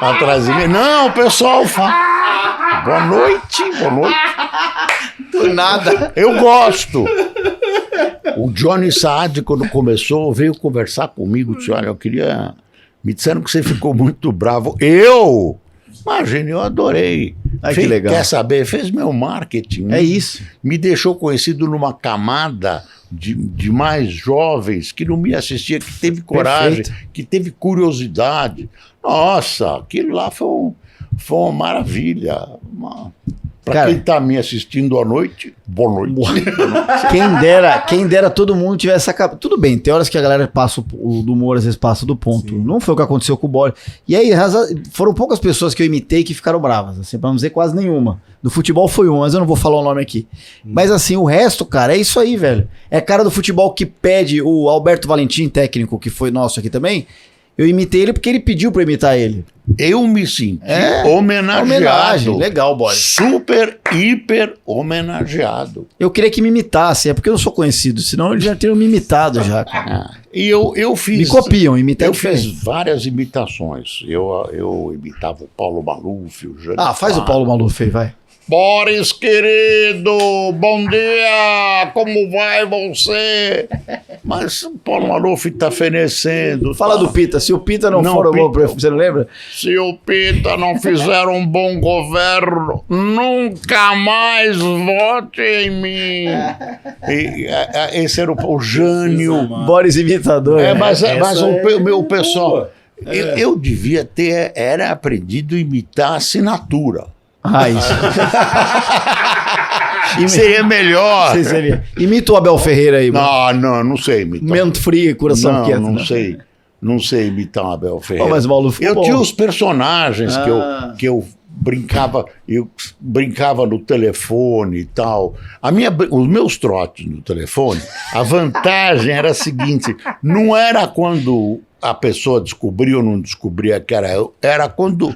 S3: Atrás de mim. Não, o pessoal fala. Boa noite.
S2: Do nada.
S3: Eu gosto. O Johnny Saad, quando começou, veio conversar comigo. Disse, olha, eu queria... Me disseram que você ficou muito bravo. Imagina, eu adorei.
S2: Que legal.
S3: Quer saber? Fez meu marketing.
S2: É isso.
S3: Me deixou conhecido numa camada de mais jovens que não me assistia, que teve coragem, que teve curiosidade. Nossa, aquilo lá foi uma maravilha. Pra quem tá me assistindo à noite, boa noite.
S2: Quem dera todo mundo tivesse essa... Tudo bem, tem horas que a galera passa do humor, às vezes passa do ponto. Sim. Não foi o que aconteceu com o Boris. E aí, foram poucas pessoas que eu imitei que ficaram bravas, assim, pra não dizer quase nenhuma. Do futebol foi uma, mas eu não vou falar o nome aqui. Mas assim, o resto, cara, é isso aí, velho. É cara do futebol que pede o Alberto Valentim, técnico, que foi nosso aqui também. Eu imitei ele porque ele pediu pra eu imitar ele.
S3: Eu me senti homenageado.
S2: Homenagem, legal, Boris.
S3: Super, hiper homenageado.
S2: Eu queria que me imitasse, é porque eu não sou conhecido, senão eles já teriam me imitado já, cara.
S3: E eu fiz...
S2: Me copiam, imitar
S3: Eu fiz várias imitações. Eu imitava o Paulo Maluf, o Jânio
S2: faz o Paulo Maluf aí, vai.
S3: Boris, querido, bom dia, como vai você? Mas o Paulo Maluf tá fenecendo.
S2: Fala do Pita, se o Pita não for bom, você não lembra?
S3: Se o Pita não fizer um bom governo, nunca mais vote em mim. Esse era o Jânio.
S2: Boris imitador.
S3: Mas o meu pessoal... Eu devia ter aprendido a imitar a assinatura.
S2: Isso.
S3: Seria melhor.
S2: Imita o Abel Ferreira aí.
S3: Não sei imitar.
S2: Mente frio e coração quieto.
S3: Não sei imitar o Abel Ferreira.
S2: Mas o Maluf ficou bom.
S3: Tinha os personagens que eu brincava, no telefone e tal. Os meus trotes no telefone, a vantagem era a seguinte, não era quando a pessoa descobria ou não descobria que era eu, era quando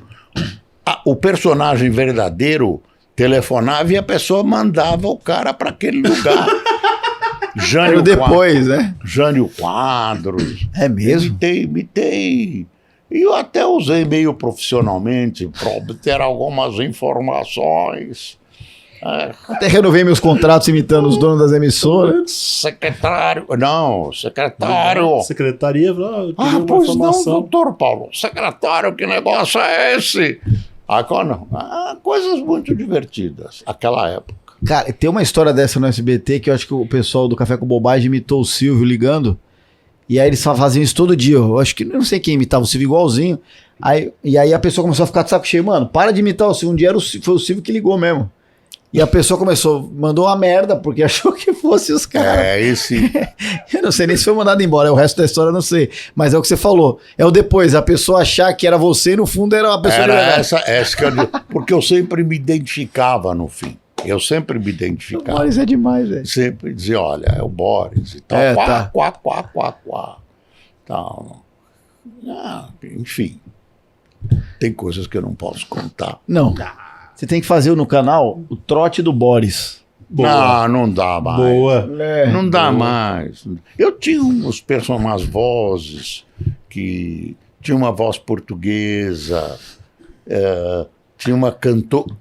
S3: o personagem verdadeiro telefonava e a pessoa mandava o cara para aquele lugar. Jânio
S2: depois, né?
S3: Jânio Quadros.
S2: É mesmo?
S3: Imitei. E eu até usei meio profissionalmente para obter algumas informações.
S2: Até renovei meus contratos imitando os donos das emissoras.
S3: Secretário.
S1: Secretaria.
S3: Pois não, doutor Paulo. Secretário, que negócio é esse? Agora não. Coisas muito divertidas, aquela época.
S2: Cara, tem uma história dessa no SBT que eu acho que o pessoal do Café com Bobagem imitou o Silvio ligando. E aí eles faziam isso todo dia. Eu acho que não sei quem imitava o Silvio igualzinho. E aí a pessoa começou a ficar de saco cheio. Mano, para de imitar o Silvio. Um dia foi o Silvio que ligou mesmo. E a pessoa mandou uma merda, porque achou que fosse os caras. Eu não sei nem se foi mandado embora, o resto da história eu não sei. Mas é o que você falou. É o depois, a pessoa achar que era você e no fundo era uma pessoa...
S3: Essa que eu digo, porque eu sempre me identificava no fim. O
S2: Boris é demais, velho.
S3: Sempre dizia, olha, é o Boris e tal. Tal. Enfim. Tem coisas que eu não posso contar.
S2: Não. Você tem que fazer no canal o trote do Boris.
S3: Não dá mais. Não dá mais. Eu tinha umas vozes que... Tinha uma voz portuguesa... Tinha uma cantora...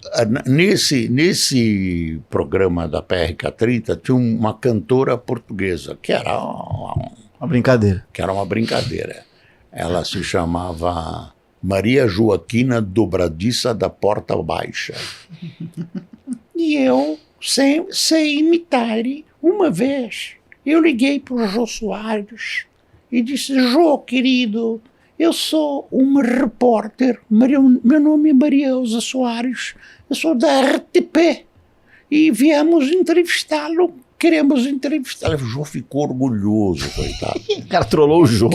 S3: Nesse programa da PRK30, tinha uma cantora portuguesa, que era
S2: uma brincadeira.
S3: Ela se chamava Maria Joaquina Dobradiça da Porta Baixa. E eu sei imitar. Uma vez, eu liguei para o Jô Soares e disse, Jô, querido... Eu sou uma repórter, meu nome é Maria Elza Soares, eu sou da RTP e viemos entrevistá-lo, queremos entrevistá-lo. O Jô ficou orgulhoso, coitado.
S2: O cara trollou o Jô.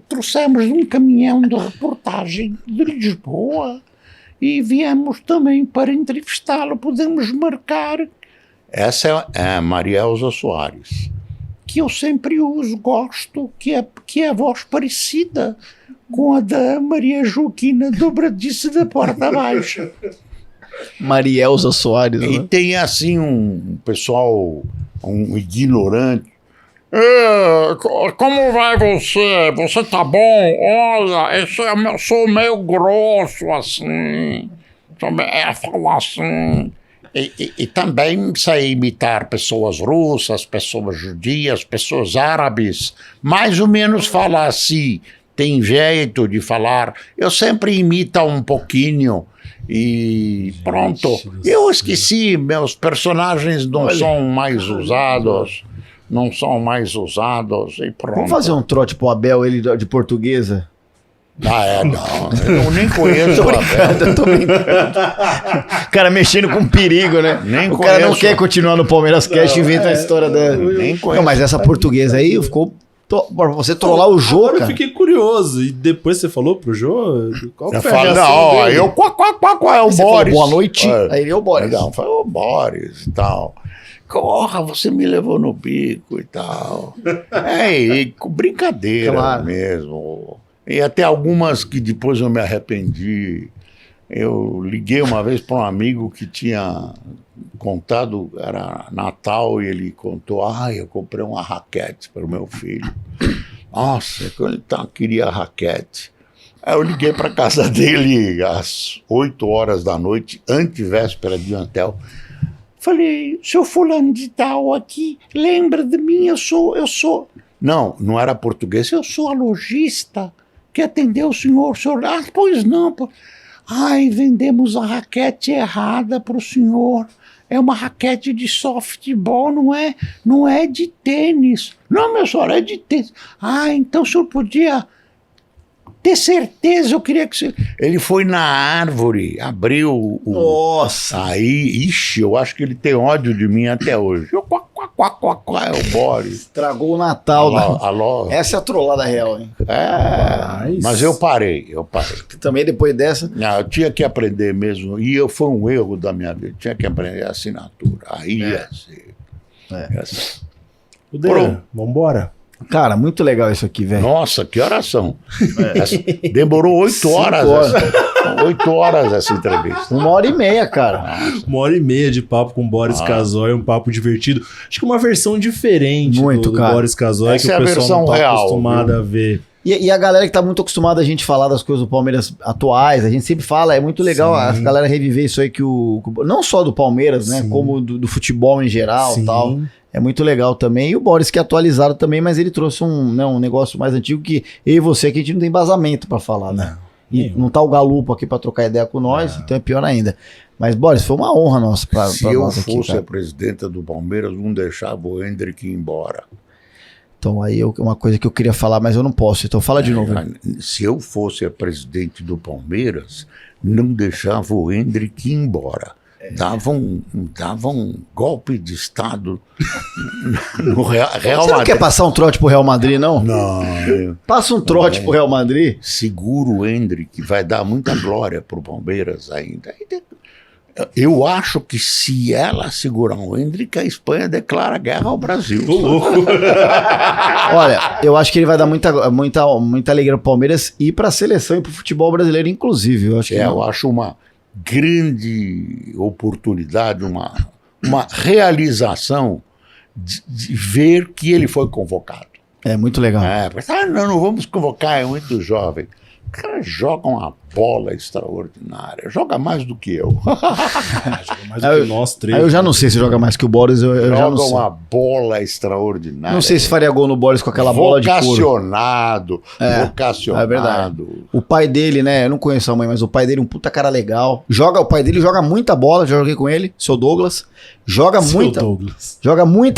S3: Trouxemos um caminhão de reportagem de Lisboa e viemos também para entrevistá-lo, podemos marcar. Essa é a Maria Elza Soares. Que eu sempre uso, gosto, que é a voz parecida com a da Maria Joaquina Dobradiça da Porta Baixa.
S2: Maria Elza Soares.
S3: E tem assim um pessoal, um ignorante. Como vai você? Você tá bom? Olha, eu sou meio grosso assim. Falar assim... E também sei imitar pessoas russas, pessoas judias, pessoas árabes, mais ou menos falar assim, tem jeito de falar, eu sempre imito um pouquinho e pronto. Eu esqueci, meus personagens não são mais usados e pronto.
S2: Vamos fazer um trote pro Abel, ele de portuguesa?
S3: Não, eu nem conheço o Abel.
S2: Eu tô brincando. O cara mexendo com perigo, né? O cara não quer continuar no Palmeiras Cast e inventa a história dela.
S3: Nem conheço.
S2: Não, mas essa portuguesa aí ficou... Pra você trollar o Jô, cara.
S1: Eu fiquei curioso. E depois você falou pro Jô? Qual
S3: eu
S1: foi
S3: falo, não,
S1: dele?
S3: É o
S2: você
S3: Boris.
S2: Falou, boa noite. Aí ele é o Boris.
S3: Não, foi o Boris e tal. Corra, você me levou no bico e tal. Brincadeira mesmo. E até algumas que depois eu me arrependi. Eu liguei uma vez para um amigo que tinha contado, era Natal, e ele contou, eu comprei uma raquete para o meu filho. Nossa, ele queria a raquete. Aí eu liguei para casa dele às 8 horas da noite, antevéspera de Natal. Falei, seu fulano de tal aqui, lembra de mim? Eu sou... Não era português, eu sou a lojista que atendeu o senhor. Pois não. Vendemos a raquete errada para o senhor. É uma raquete de softball, não é de tênis. Não, meu senhor, é de tênis. Então o senhor podia ter certeza, eu queria que você... Ele foi na árvore, abriu o...
S2: Nossa!
S3: Aí, eu acho que ele tem ódio de mim até hoje. É o Boris.
S2: Estragou o Natal.
S3: Alô.
S2: Essa é a trollada real, hein?
S3: Mas eu parei.
S2: Também depois dessa...
S3: Não, eu tinha que aprender mesmo, e foi um erro da minha vida, eu tinha que aprender a assinatura. Aí ia ser.
S1: Vambora.
S2: Cara, muito legal isso aqui, velho.
S3: Nossa, que oração. Demorou 8 horas. 8 horas essa entrevista.
S2: 1h30, cara.
S1: 1h30 de papo com o Boris Casoy, um papo divertido. Acho que uma versão diferente do Boris Casoy, que o pessoal não tá acostumado a ver.
S2: E a galera que tá muito acostumada a gente falar das coisas do Palmeiras atuais, a gente sempre fala, é muito legal a galera reviver isso aí que não só do Palmeiras, né, como do futebol em geral e tal. É muito legal também. E o Boris que é atualizado também, mas ele trouxe um negócio mais antigo que eu e você, que a gente não tem embasamento pra falar, né? E não tá o Galupo aqui pra trocar ideia com nós, então é pior ainda. Mas, Boris, foi uma honra nossa pra nós aqui.
S3: Se eu fosse a presidenta do Palmeiras, não deixava o Hendrick ir embora.
S2: Então aí uma coisa que eu queria falar, mas eu não posso, então fala de novo.
S3: Se eu fosse a presidente do Palmeiras, não deixava o Hendrick ir embora. Dava um golpe de Estado no Real Madrid.
S2: Você não quer passar um trote pro Real Madrid, não?
S3: Não.
S2: Passa um trote pro Real Madrid.
S3: Segura o Hendrick, vai dar muita glória pro Palmeiras ainda. Eu acho que se ela segurar o Hendrick, a Espanha declara guerra ao Brasil.
S2: Olha, eu acho que ele vai dar muita alegria pro Palmeiras e pra seleção e pro futebol brasileiro, inclusive.
S3: Eu acho uma grande oportunidade, uma realização de ver que ele foi convocado.
S2: É muito legal.
S3: Não vamos convocar, é muito jovem. O cara joga uma bola extraordinária. Joga mais do que eu.
S1: Joga mais do que nós três.
S2: Eu já não sei se joga mais que o Boris. Eu já não sei.
S3: Joga uma bola extraordinária.
S2: Não sei se faria gol no Boris com aquela bola de couro.
S3: Vocacionado.
S2: É verdade. O pai dele, né? Eu não conheço a mãe, mas o pai dele é um puta cara legal. O pai dele joga muita bola. Já joguei com ele. Seu Douglas. Joga muita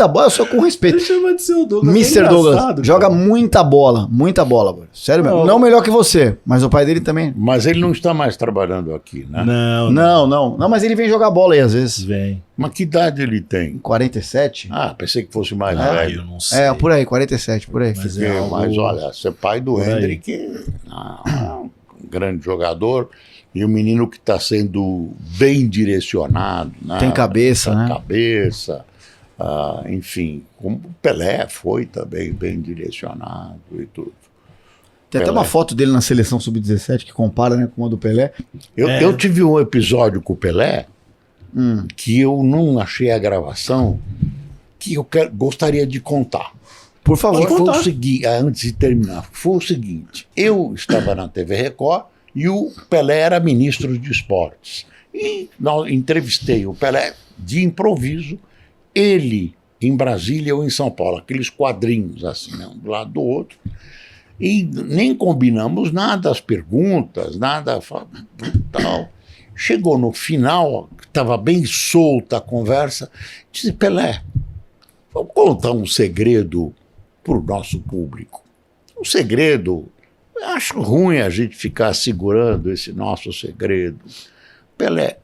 S2: bola. Eu sou com respeito.
S1: Ele chama de seu Douglas.
S2: Mr. Douglas. Joga muita bola. Muita bola, Boris. Sério mesmo. Não melhor que você, mas o pai dele também.
S3: Mas ele não está mais trabalhando aqui, né?
S2: Não, mas ele vem jogar bola aí às vezes.
S1: Vem.
S3: Mas que idade ele tem?
S2: 47?
S3: Pensei que fosse mais velho.
S1: Eu não sei.
S2: Por aí, 47, por aí.
S3: Mas olha, ser pai do Hendrick é um grande jogador e um menino que está sendo bem direcionado. Né?
S2: Tem cabeça, né?
S3: Cabeça. Enfim, como o Pelé foi também bem direcionado e tudo.
S2: Tem até uma foto dele na seleção sub-17 que compara, né, com a do Pelé.
S3: Eu tive um episódio com o Pelé que eu não achei a gravação que eu gostaria de contar.
S2: Por favor.
S3: Foi o seguinte, antes de terminar, foi o seguinte: eu estava na TV Record e o Pelé era ministro de esportes. E nós entrevistei o Pelé de improviso, ele em Brasília ou em São Paulo, aqueles quadrinhos assim, né, um do lado do outro. E nem combinamos nada, as perguntas, nada tal. Chegou no final, estava bem solta a conversa, disse: Pelé, vou contar um segredo para o nosso público. Um segredo, acho ruim a gente ficar segurando esse nosso segredo. Pelé,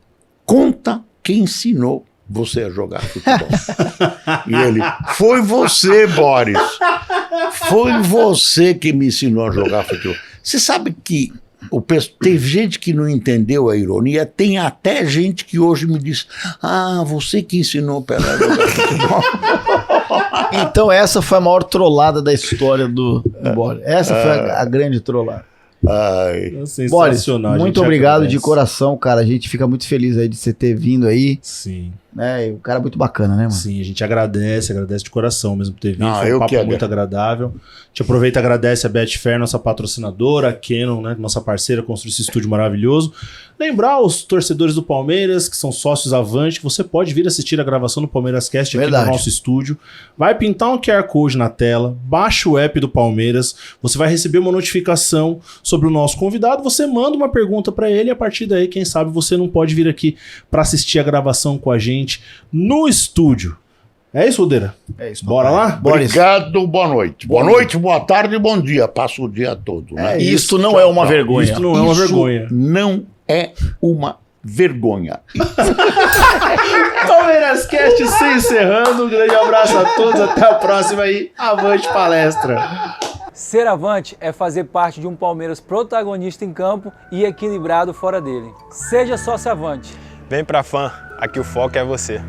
S3: conta quem ensinou você a jogar futebol. E ele: foi você, Boris. Foi você que me ensinou a jogar futebol. Você sabe que Teve gente que não entendeu a ironia, tem até gente que hoje me diz, você que ensinou o Pelé a jogar futebol.
S2: Então essa foi a maior trollada da história do Boris. Essa foi a grande trollada. Boris, muito obrigado de coração, cara. A gente fica muito feliz aí de você ter vindo aí.
S1: Sim.
S2: Né? O cara é muito bacana, né, mano?
S1: Sim, a gente agradece de coração mesmo por ter vindo. Foi um papo muito agradável. A gente aproveita e agradece a Betfair, nossa patrocinadora, a Canon, né, nossa parceira, construiu esse estúdio maravilhoso. Lembrar os torcedores do Palmeiras, que são sócios Avante, que você pode vir assistir a gravação do Palmeiras Cast aqui no nosso estúdio. Vai pintar um QR Code na tela, baixa o app do Palmeiras, você vai receber uma notificação sobre o nosso convidado, você manda uma pergunta para ele e a partir daí, quem sabe, você não pode vir aqui para assistir a gravação com a gente no estúdio. É isso, Rudeira?
S2: É isso.
S1: Bora lá?
S3: Obrigado, boa noite. Boa noite, boa tarde e bom dia. Passa o dia todo. Né?
S2: Isto não é uma vergonha.
S1: Isto não é uma vergonha.
S3: Não é uma vergonha.
S1: Palmeiras Cast se encerrando. Um grande abraço a todos. Até a próxima aí. Avante palestra.
S5: Ser avante é fazer parte de um Palmeiras protagonista em campo e equilibrado fora dele. Seja sócio avante.
S6: Vem pra fã. Aqui o foco é você.